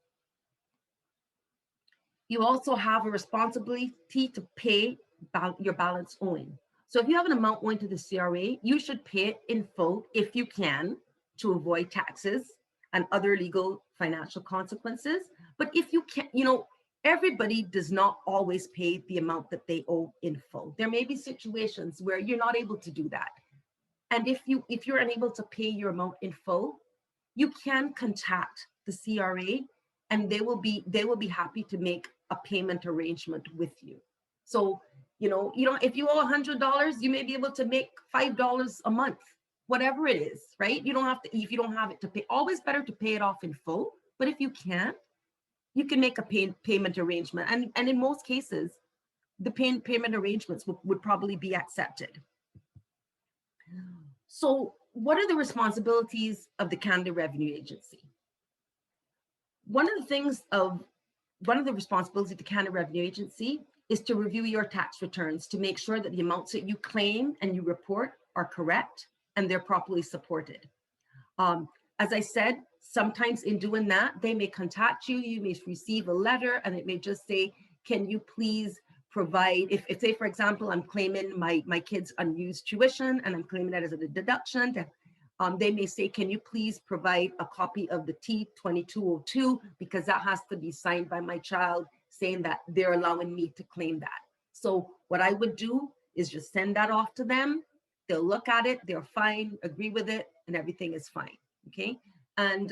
You also have a responsibility to pay your balance owing. So if you have an amount owing to the CRA, you should pay it in full if you can, to avoid taxes and other legal financial consequences. But if you can't, you know, everybody does not always pay the amount that they owe in full. There may be situations where you're not able to do that. And if you're unable to pay your amount in full, you can contact the CRA, and they will be happy to make a payment arrangement with you. So, you know, if you owe $100, you may be able to make $5 a month, whatever it is, right? You don't have to, if you don't have it to pay, always better to pay it off in full. But if you can't, you can make a payment arrangement. And in most cases, the payment arrangements would probably be accepted. So what are the responsibilities of the Canada Revenue Agency? One of the responsibilities of the Canada Revenue Agency is to review your tax returns to make sure that the amounts that you claim and you report are correct and they're properly supported. As I said, sometimes in doing that, they may contact you, you may receive a letter, and it may just say, can you please provide, if say, for example, I'm claiming my kid's unused tuition and I'm claiming that as a deduction, they may say, can you please provide a copy of the T-2202, because that has to be signed by my child saying that they're allowing me to claim that. So what I would do is just send that off to them. They'll look at it, they're fine, agree with it, and everything is fine, okay? And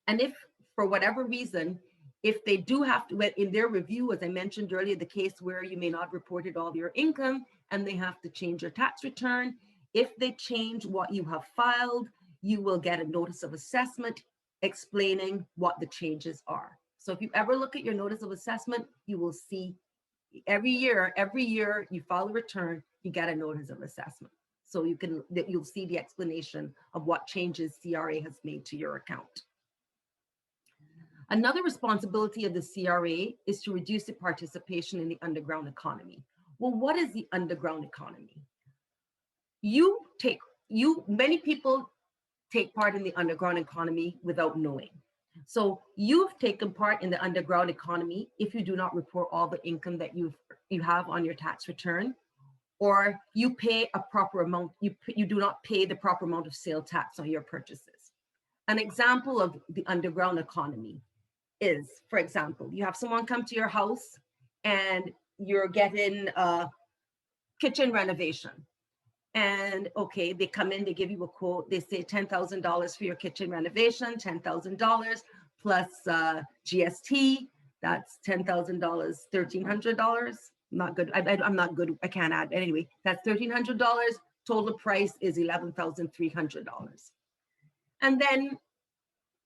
if for whatever reason, if they do have to, in their review, as I mentioned earlier, the case where you may not have reported all your income and they have to change your tax return, if they change what you have filed, you will get a notice of assessment explaining what the changes are. So if you ever look at your notice of assessment, you will see every year you file a return, you get a notice of assessment. So you'll see the explanation of what changes CRA has made to your account. Another responsibility of the CRA is to reduce the participation in the underground economy. Well, what is the underground economy? Many people take part in the underground economy without knowing. So you've taken part in the underground economy if you do not report all the income that you have on your tax return, or you pay a proper amount, you do not pay the proper amount of sale tax on your purchases. An example of the underground economy is, for example, you have someone come to your house and you're getting a kitchen renovation. And okay, they come in, they give you a quote, they say $10,000 for your kitchen renovation, $10,000 plus GST, that's $10,000, $1,300. Not good, I'm not good, I can't add, anyway, that's $1,300, total price is $11,300. And then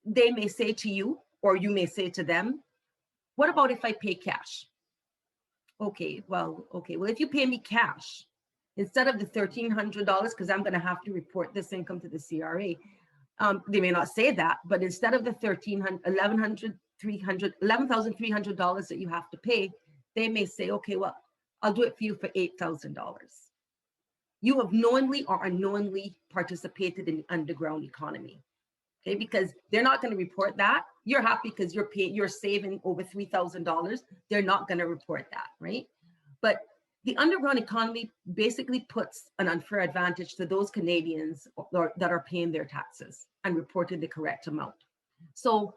they may say to you, or you may say to them, what about if I pay cash? Okay, well, if you pay me cash, instead of the $1,300, because I'm going to have to report this income to the CRA, they may not say that, but instead of the $11,300 that you have to pay, they may say, okay, well, I'll do it for you for $8,000. You have knowingly or unknowingly participated in the underground economy, okay? Because they're not going to report that. You're happy because you're saving over $3,000. They're not going to report that, right? But the underground economy basically puts an unfair advantage to those Canadians that are paying their taxes and reporting the correct amount. So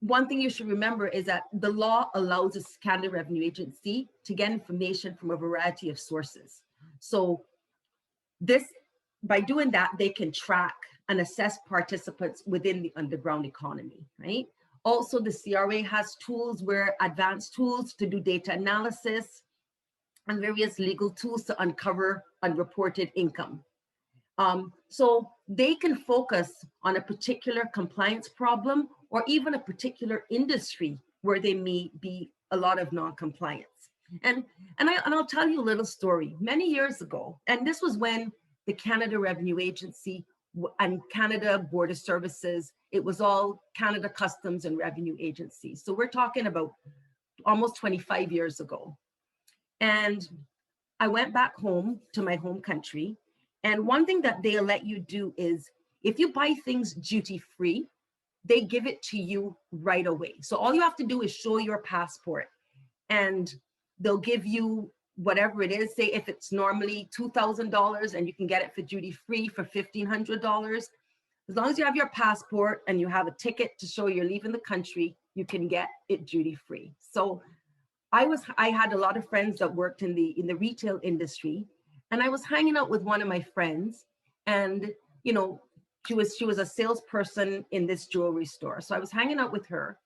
one thing you should remember is that the law allows the Canada Revenue Agency to get information from a variety of sources. So by doing that, they can track and assess participants within the underground economy, right? Also, the CRA has advanced tools to do data analysis and various legal tools to uncover unreported income. So they can focus on a particular compliance problem or even a particular industry where they may be a lot of non-compliance. And I'll tell you a little story. Many years ago, and this was when the Canada Revenue Agency and Canada Border Services, it was all Canada Customs and Revenue Agency. So we're talking about almost 25 years ago. And I went back home to my home country. And one thing that they'll let you do is if you buy things duty free, they give it to you right away. So all you have to do is show your passport and they'll give you whatever it is. Say if it's normally $2,000 and you can get it for duty free for $1,500. As long as you have your passport and you have a ticket to show you're leaving the country, you can get it duty free. So I had a lot of friends that worked in the retail industry, and I was hanging out with one of my friends, and you know, she was a salesperson in this jewelry store. So I was hanging out with her,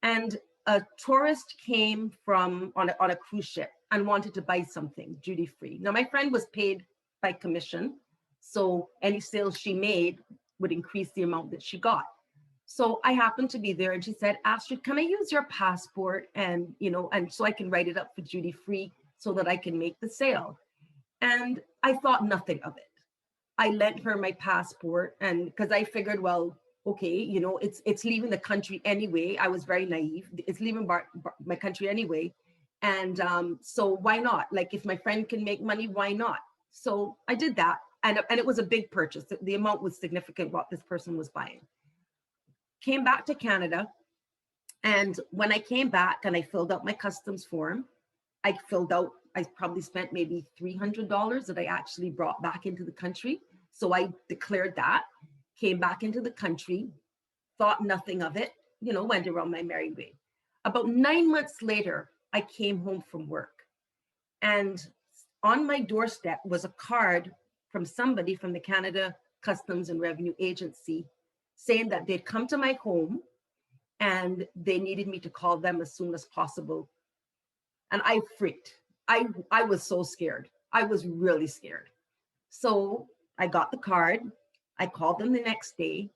and a tourist came from on a cruise ship and wanted to buy something duty free. Now my friend was paid by commission, so any sales she made would increase the amount that she got. So I happened to be there and she said, Astrid, can I use your passport and, and so I can write it up for duty free so that I can make the sale? And I thought nothing of it. I lent her my passport and because I figured, well, okay, it's leaving the country anyway. I was very naive. It's leaving my country anyway. And so why not? Like if my friend can make money, why not? So I did that. And it was a big purchase. The amount was significant what this person was buying. Came back to Canada. And when I came back and I filled out my customs form, I probably spent maybe $300 that I actually brought back into the country. So I declared that, came back into the country, thought nothing of it, went around my merry way. About 9 months later, I came home from work. And on my doorstep was a card from somebody from the Canada Customs and Revenue Agency saying that they'd come to my home and they needed me to call them as soon as possible. And I freaked. I was so scared. I was really scared. So I got the card. I called them the next day.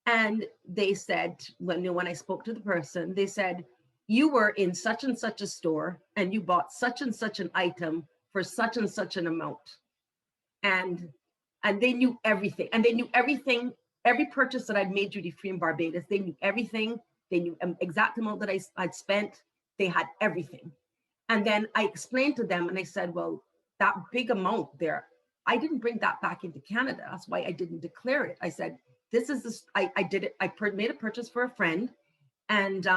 And they said, when I spoke to the person, they said, you were in such and such a store and you bought such and such an item for such and such an amount. And they knew everything. And they knew everything, every purchase that I'd made duty free in Barbados. They knew everything. They knew exact amount that I'd spent. They had everything. And then I explained to them and I said, well, that big amount there, I didn't bring that back into Canada. That's why I didn't declare it. I said, I did it. I made a purchase for a friend. And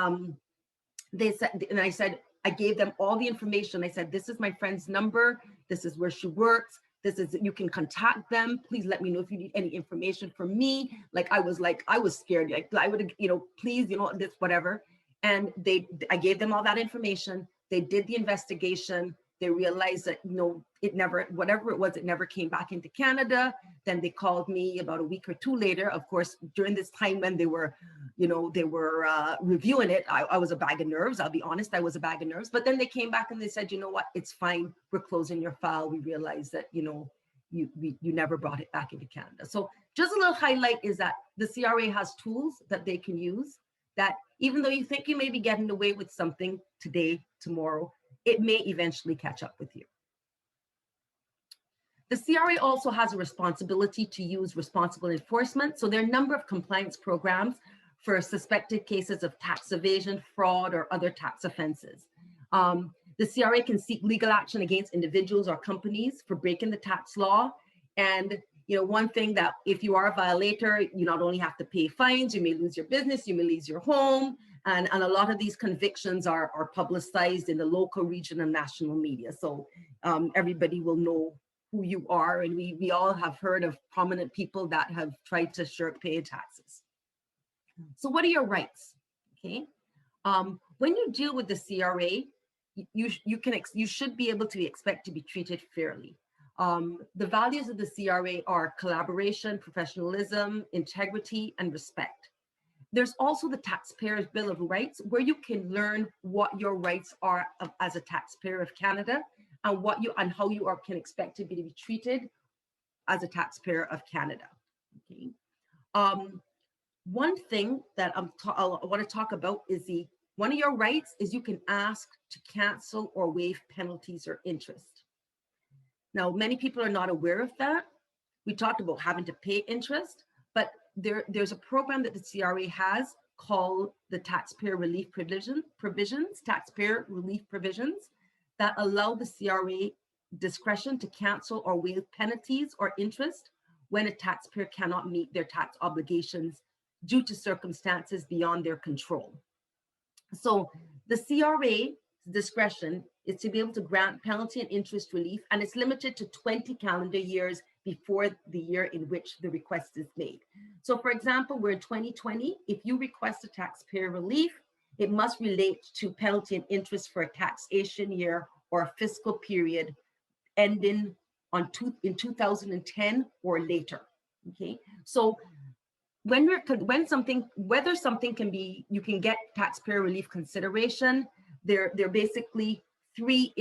they said, and I said, I gave them all the information. I said, this is my friend's number. This is where she works. You can contact them. Please let me know if you need any information from me. I was scared. Like I would, please, this, whatever. And I gave them all that information. They did the investigation. They realized that, it never, whatever it was, it never came back into Canada. Then they called me about a week or two later. Of course, during this time when they were, reviewing it, I was a bag of nerves. I'll be honest, I was a bag of nerves. But then they came back and they said, you know what, it's fine. We're closing your file. We realized that, you never brought it back into Canada. So just a little highlight is that the CRA has tools that they can use that even though you think you may be getting away with something today, tomorrow, it may eventually catch up with you. The CRA also has a responsibility to use responsible enforcement. So there are a number of compliance programs for suspected cases of tax evasion, fraud, or other tax offenses. The CRA can seek legal action against individuals or companies for breaking the tax law. And one thing that if you are a violator, you not only have to pay fines, you may lose your business, you may lose your home. And a lot of these convictions are publicized in the local, regional, and national media. So everybody will know who you are. And we all have heard of prominent people that have tried to shirk paying taxes. So what are your rights? Okay. When you deal with the CRA, you should be able to expect to be treated fairly. The values of the CRA are collaboration, professionalism, integrity, and respect. There's also the Taxpayer's Bill of Rights, where you can learn what your rights are as a taxpayer of Canada and how you can expect to be treated as a taxpayer of Canada. Okay. One thing that I want to talk about is one of your rights is you can ask to cancel or waive penalties or interest. Now, many people are not aware of that. We talked about having to pay interest, but there's a program that the CRA has called the taxpayer relief taxpayer relief provisions, that allow the CRA discretion to cancel or waive penalties or interest when a taxpayer cannot meet their tax obligations due to circumstances beyond their control. So the CRA discretion is to be able to grant penalty and interest relief, and it's limited to 20 calendar years before the year in which the request is made. So for example, we're in 2020. If you request a taxpayer relief, it must relate to penalty and interest for a taxation year or a fiscal period ending in 2010 or later. Okay, so whether something can be, you can get taxpayer relief consideration, there are basically three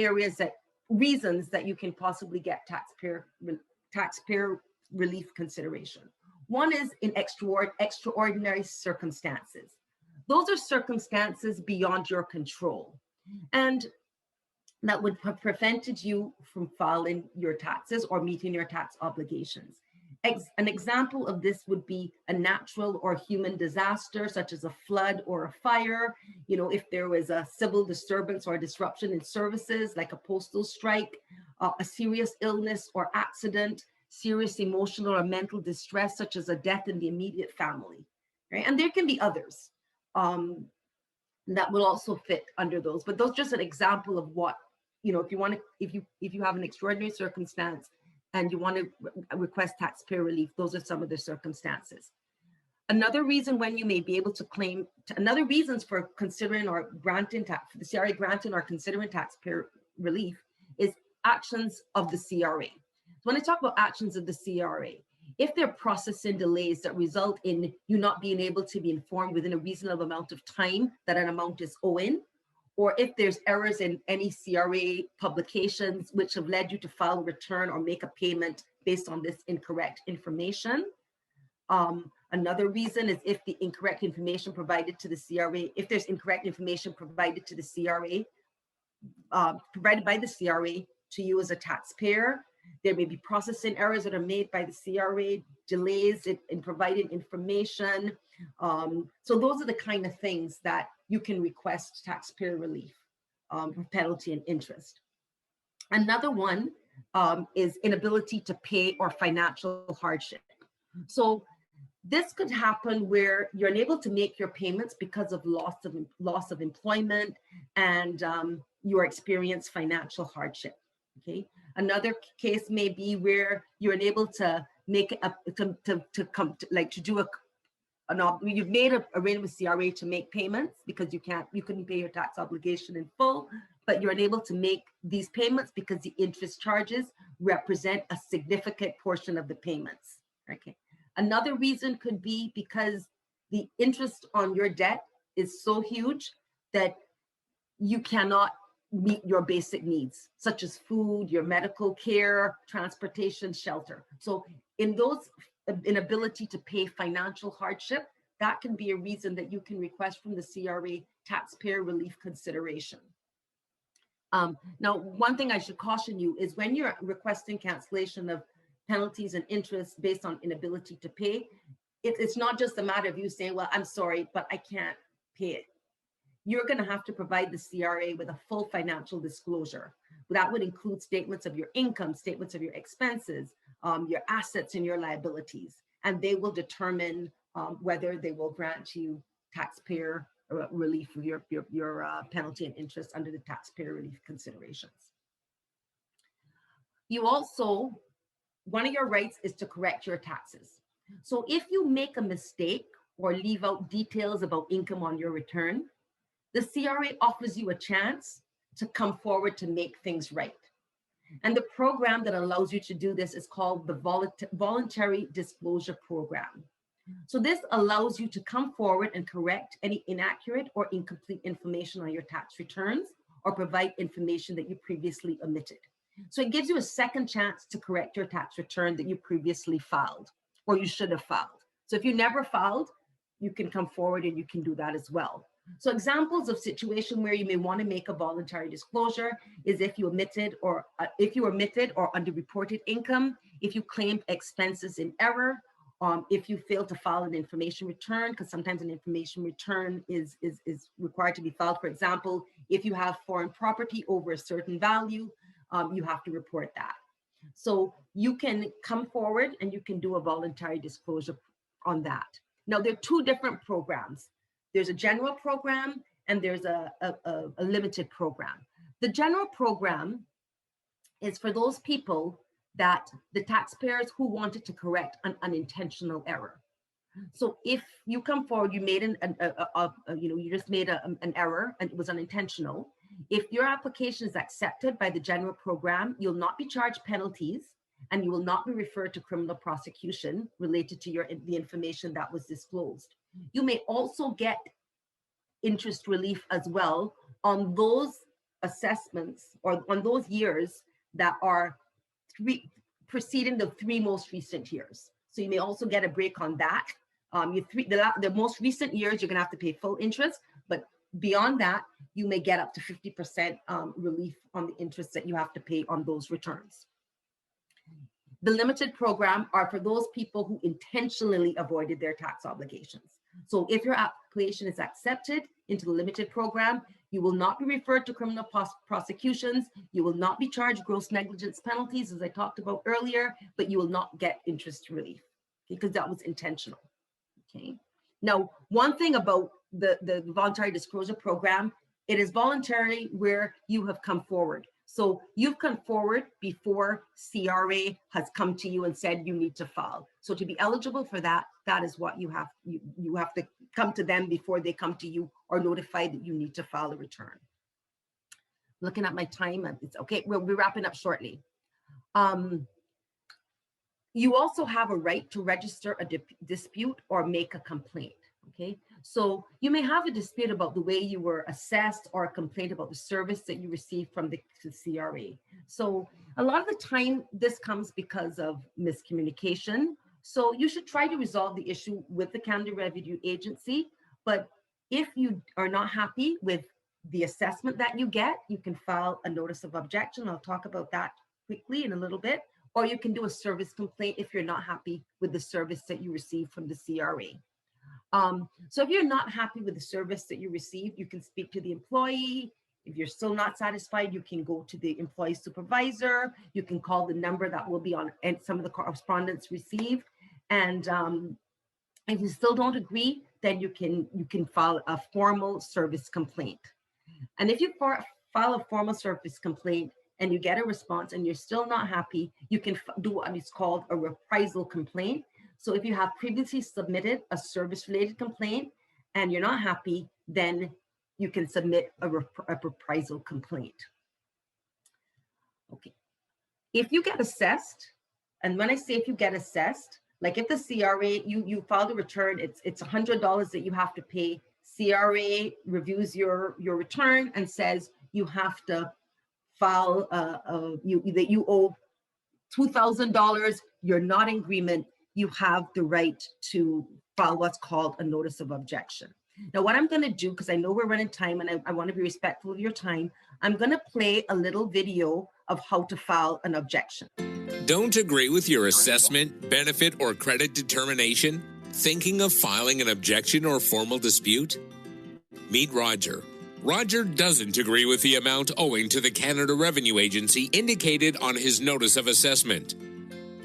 reasons that you can possibly get taxpayer relief consideration. One is in extraordinary circumstances. Those are circumstances beyond your control, and that would have prevented you from filing your taxes or meeting your tax obligations. An example of this would be a natural or human disaster, such as a flood or a fire. You know, if there was a civil disturbance or a disruption in services, like a postal strike, a serious illness or accident, serious emotional or mental distress, such as a death in the immediate family, right? And there can be others that will also fit under those, but those are just an example of what, you know, if you have an extraordinary circumstance and you want to request taxpayer relief, those are some of the circumstances. Another reason when you may be able to claim, another reasons for considering or granting tax, the CRA granting or considering taxpayer relief is actions of the CRA. So when I talk about actions of the CRA, if there are processing delays that result in you not being able to be informed within a reasonable amount of time that an amount is owing, or if there's errors in any CRA publications which have led you to file a return or make a payment based on this incorrect information. Another reason is if the incorrect information provided to the CRA, if there's incorrect information provided to the CRA, provided by the CRA to you as a taxpayer. There may be processing errors that are made by the CRA, delays in providing information. So those are the kind of things that you can request taxpayer relief for penalty and interest. Another one is inability to pay or financial hardship. So this could happen where you're unable to make your payments because of loss of employment, and you experience financial hardship. Okay. Another case may be where you're unable to make you've made an arrangement with CRA to make payments because you couldn't pay your tax obligation in full, but you're unable to make these payments because the interest charges represent a significant portion of the payments. Okay. Another reason could be because the interest on your debt is so huge that you cannot meet your basic needs, such as food, your medical care, transportation, shelter. So in those inability to pay financial hardship, that can be a reason that you can request from the CRA taxpayer relief consideration. Now, one thing I should caution you is when you're requesting cancellation of penalties and interest based on inability to pay, it's not just a matter of you saying, well, I'm sorry, but I can't pay it. You're going to have to provide the CRA with a full financial disclosure. That would include statements of your income, statements of your expenses, your assets and your liabilities, and they will determine whether they will grant you taxpayer relief of your penalty and interest under the taxpayer relief considerations. You also, one of your rights is to correct your taxes. So if you make a mistake or leave out details about income on your return, the CRA offers you a chance to come forward to make things right. And the program that allows you to do this is called the Voluntary Disclosure Program. So this allows you to come forward and correct any inaccurate or incomplete information on your tax returns or provide information that you previously omitted. So it gives you a second chance to correct your tax return that you previously filed. or you should have filed. So if you never filed, you can come forward and you can do that as well. So examples of situation where you may want to make a voluntary disclosure is if you omitted or underreported income, if you claimed expenses in error, if you fail to file an information return, because sometimes an information return is required to be filed. For example, if you have foreign property over a certain value, you have to report that. So you can come forward and you can do a voluntary disclosure on that. Now, there are two different programs. There's a general program and there's a limited program. The general program is for those people that the taxpayers who wanted to correct an unintentional error. So if you come forward, you made you just made an error and it was unintentional. If your application is accepted by the general program, you'll not be charged penalties and you will not be referred to criminal prosecution related to the information that was disclosed. You may also get interest relief as well on those assessments or on those years that are preceding the 3 most recent years. So you may also get a break on that. The most recent years, you're going to have to pay full interest, but beyond that, you may get up to 50% relief on the interest that you have to pay on those returns. The limited program are for those people who intentionally avoided their tax obligations. So if your application is accepted into the limited program, you will not be referred to criminal prosecutions. You will not be charged gross negligence penalties, as I talked about earlier, but you will not get interest relief because that was intentional. Okay. Now, one thing about the voluntary disclosure program, it is voluntary where you have come forward. So you've come forward before CRA has come to you and said you need to file. So to be eligible for that, that is what you have to come to them before they come to you or notify that you need to file a return. Looking at my time, it's okay. We'll be wrapping up shortly. You also have a right to register a dispute or make a complaint. Okay, so you may have a dispute about the way you were assessed or a complaint about the service that you received from the CRA. So a lot of the time this comes because of miscommunication. So you should try to resolve the issue with the Canada Revenue Agency. But if you are not happy with the assessment that you get, you can file a notice of objection. I'll talk about that quickly in a little bit. Or you can do a service complaint if you're not happy with the service that you received from the CRA. So if you're not happy with the service that you received, you can speak to the employee. If you're still not satisfied, you can go to the employee supervisor. You can call the number that will be on and some of the correspondence received. And if you still don't agree, then you can file a formal service complaint. And if you file a formal service complaint and you get a response and you're still not happy, you can do what is called a reprisal complaint. So if you have previously submitted a service-related complaint and you're not happy, then you can submit a reprisal complaint. Okay. If you get assessed, and when I say if you get assessed, like if the CRA, you filed a return, it's $100 that you have to pay. CRA reviews your return and says you have to file that you owe $2,000. You're not in agreement. You have the right to file what's called a notice of objection. Now, what I'm going to do, because I know we're running time and I want to be respectful of your time, I'm going to play a little video of how to file an objection. Don't agree with your assessment, benefit, or credit determination? Thinking of filing an objection or formal dispute? Meet Roger. Roger doesn't agree with the amount owing to the Canada Revenue Agency indicated on his notice of assessment.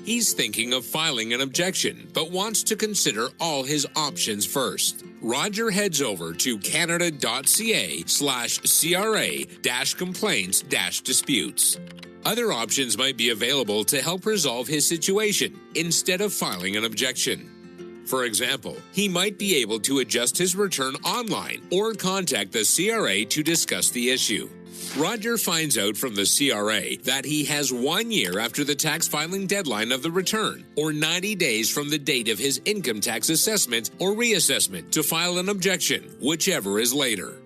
He's thinking of filing an objection, but wants to consider all his options first. Roger heads over to canada.ca/CRA-complaints-disputes. Other options might be available to help resolve his situation instead of filing an objection. For example, he might be able to adjust his return online or contact the CRA to discuss the issue. Roger finds out from the CRA that he has 1 year after the tax filing deadline of the return, or 90 days from the date of his income tax assessment or reassessment to file an objection, whichever is later.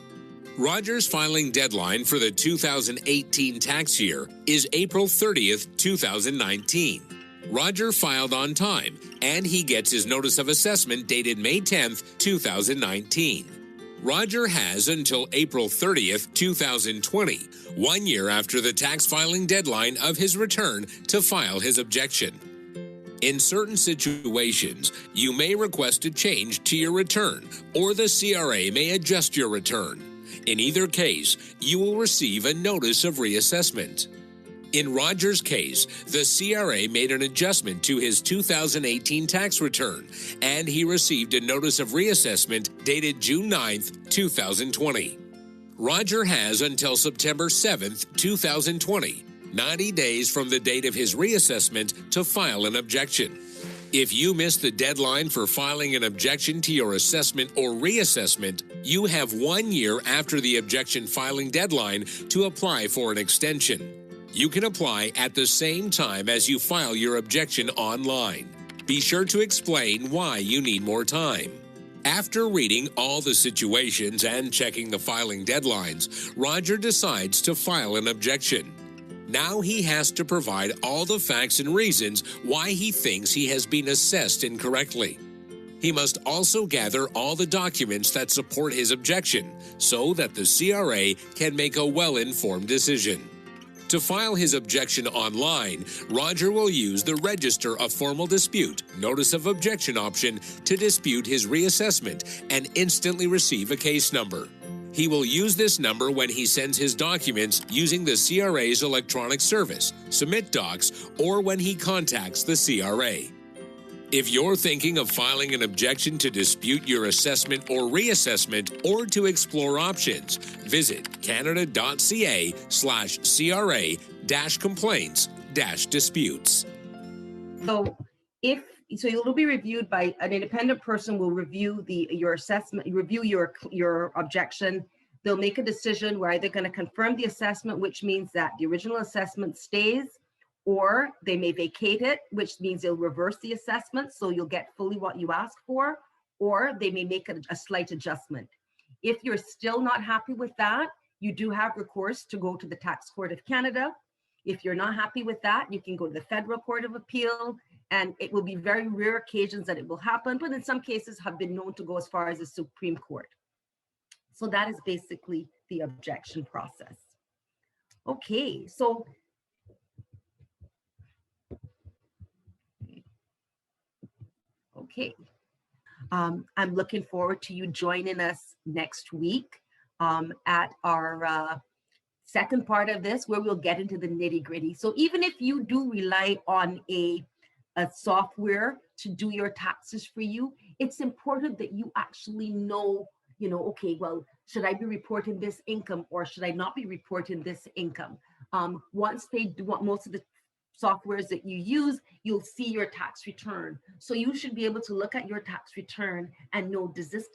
Roger's filing deadline for the 2018 tax year is April 30th, 2019. Roger filed on time, and he gets his notice of assessment dated May 10th, 2019. Roger has until April 30th, 2020, 1 year after the tax filing deadline of his return, to file his objection. In certain situations, you may request a change to your return, or the CRA may adjust your return. In either case, you will receive a notice of reassessment. In Roger's case, the CRA made an adjustment to his 2018 tax return, and he received a notice of reassessment dated June 9th, 2020. Roger has until September 7th, 2020, 90 days from the date of his reassessment, to file an objection. If you miss the deadline for filing an objection to your assessment or reassessment, you have 1 year after the objection filing deadline to apply for an extension. You can apply at the same time as you file your objection online. Be sure to explain why you need more time. After reading all the situations and checking the filing deadlines, Roger decides to file an objection. Now he has to provide all the facts and reasons why he thinks he has been assessed incorrectly. He must also gather all the documents that support his objection so that the CRA can make a well-informed decision. To file his objection online, Roger will use the Register a Formal Dispute Notice of Objection option to dispute his reassessment and instantly receive a case number. He will use this number when he sends his documents using the CRA's electronic service, Submit Docs, or when he contacts the CRA. If you're thinking of filing an objection to dispute your assessment or reassessment, or to explore options, visit canada.ca/CRA-complaints-disputes. So it'll be reviewed by an independent person. Will review your assessment, review your objection. They'll make a decision. We're either going to confirm the assessment, which means that the original assessment stays, or they may vacate it, which means they'll reverse the assessment, so you'll get fully what you asked for, or they may make a slight adjustment. If you're still not happy with that, you do have recourse to go to the Tax Court of Canada. If you're not happy with that, you can go to the Federal Court of Appeal, and it will be very rare occasions that it will happen, but in some cases have been known to go as far as the Supreme Court. So that is basically the objection process. Okay, so okay. I'm looking forward to you joining us next week at our second part of this, where we'll get into the nitty-gritty. So even if you do rely on a software to do your taxes for you, it's important that you actually know, okay, well, should I be reporting this income or should I not be reporting this income? Once they do most of the softwares that you use, you'll see your tax return. So you should be able to look at your tax return and know, does this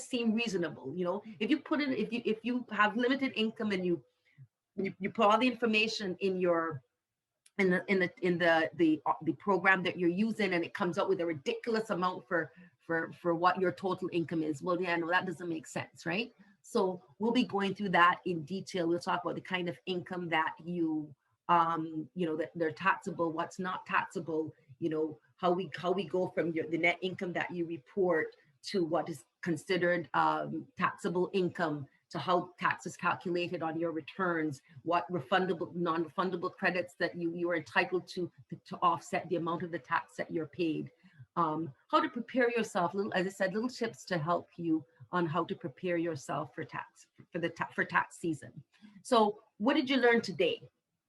seem reasonable? If you put it, if you have limited income and you put all the information in the program that you're using, and it comes up with a ridiculous amount for what your total income is, well, yeah, no, that doesn't make sense, right? So we'll be going through that in detail. We'll talk about the kind of income that that they're taxable, what's not taxable, how we go from the net income that you report to what is considered taxable income, to how tax is calculated on your returns, what refundable, non-refundable credits that you are entitled to offset the amount of the tax that you're paid. How to prepare yourself, as I said, little tips to help you on how to prepare yourself for tax season. So what did you learn today?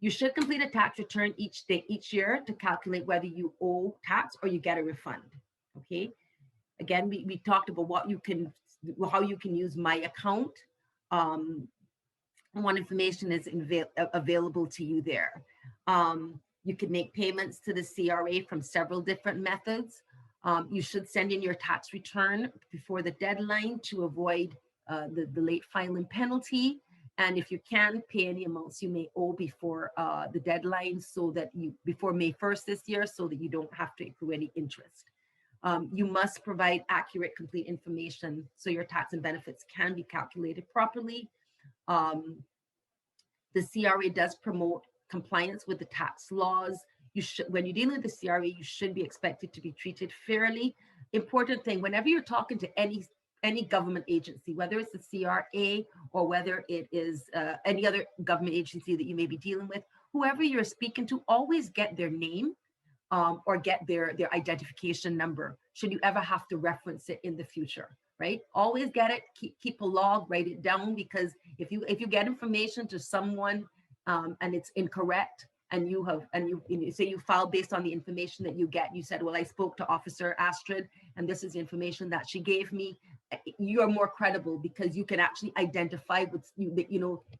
You should complete a tax return each year to calculate whether you owe tax or you get a refund. Okay. Again, we talked about how you can use My Account. What information is available to you there. You can make payments to the CRA from several different methods. You should send in your tax return before the deadline to avoid the late filing penalty. And if you can, pay any amounts you may owe before the deadline, so that before May 1st this year, so that you don't have to accrue any interest. You must provide accurate, complete information so your tax and benefits can be calculated properly. The CRA does promote compliance with the tax laws. You should, when you're dealing with the CRA, you should be expected to be treated fairly. Important thing, whenever you're talking to any government agency, whether it's the CRA or whether it is any other government agency that you may be dealing with, whoever you're speaking to, always get their name or get their identification number should you ever have to reference it in the future, right? Always get it, keep a log, write it down, because if you get information to someone and it's incorrect, and you say you file based on the information that you get, you said, well, I spoke to Officer Astrid and this is the information that she gave me, you're more credible because you can actually identify what's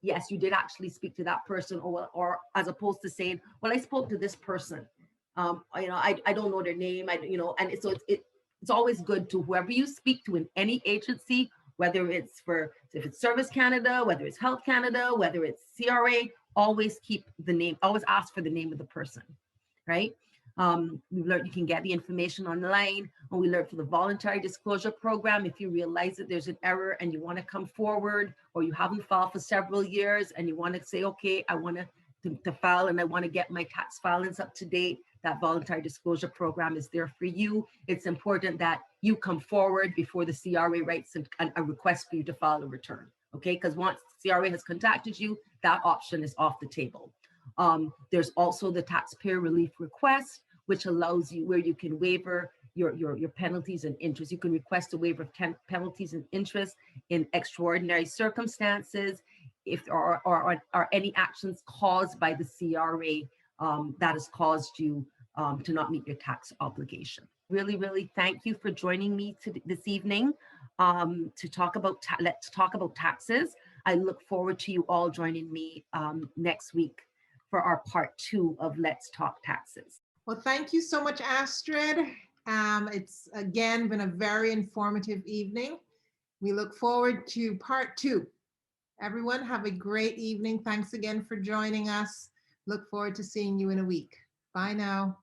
yes, you did actually speak to that person, or as opposed to saying, well, I spoke to this person, I don't know their name, and so it's always good to whoever you speak to in any agency, whether if it's Service Canada, whether it's Health Canada, whether it's CRA, always keep the name, always ask for the name of the person, right? We've learned you can get the information online, and we learned for the voluntary disclosure program, if you realize that there's an error and you want to come forward, or you haven't filed for several years and you want to say, okay, I want to file and I want to get my tax filings up to date, that voluntary disclosure program is there for you. It's important that you come forward before the CRA writes a request for you to file a return, okay? Because once CRA has contacted you, that option is off the table. There's also the taxpayer relief request, which allows you, where you can waiver your penalties and interest. You can request a waiver of penalties and interest in extraordinary circumstances if there are any actions caused by the CRA that has caused you to not meet your tax obligation. Really, really thank you for joining me this evening to talk about let's talk about taxes. I look forward to you all joining me next week for our part 2 of Let's Talk Taxes. Well, thank you so much, Astrid. It's again been a very informative evening. We look forward to part 2. Everyone have a great evening. Thanks again for joining us. Look forward to seeing you in a week. Bye now.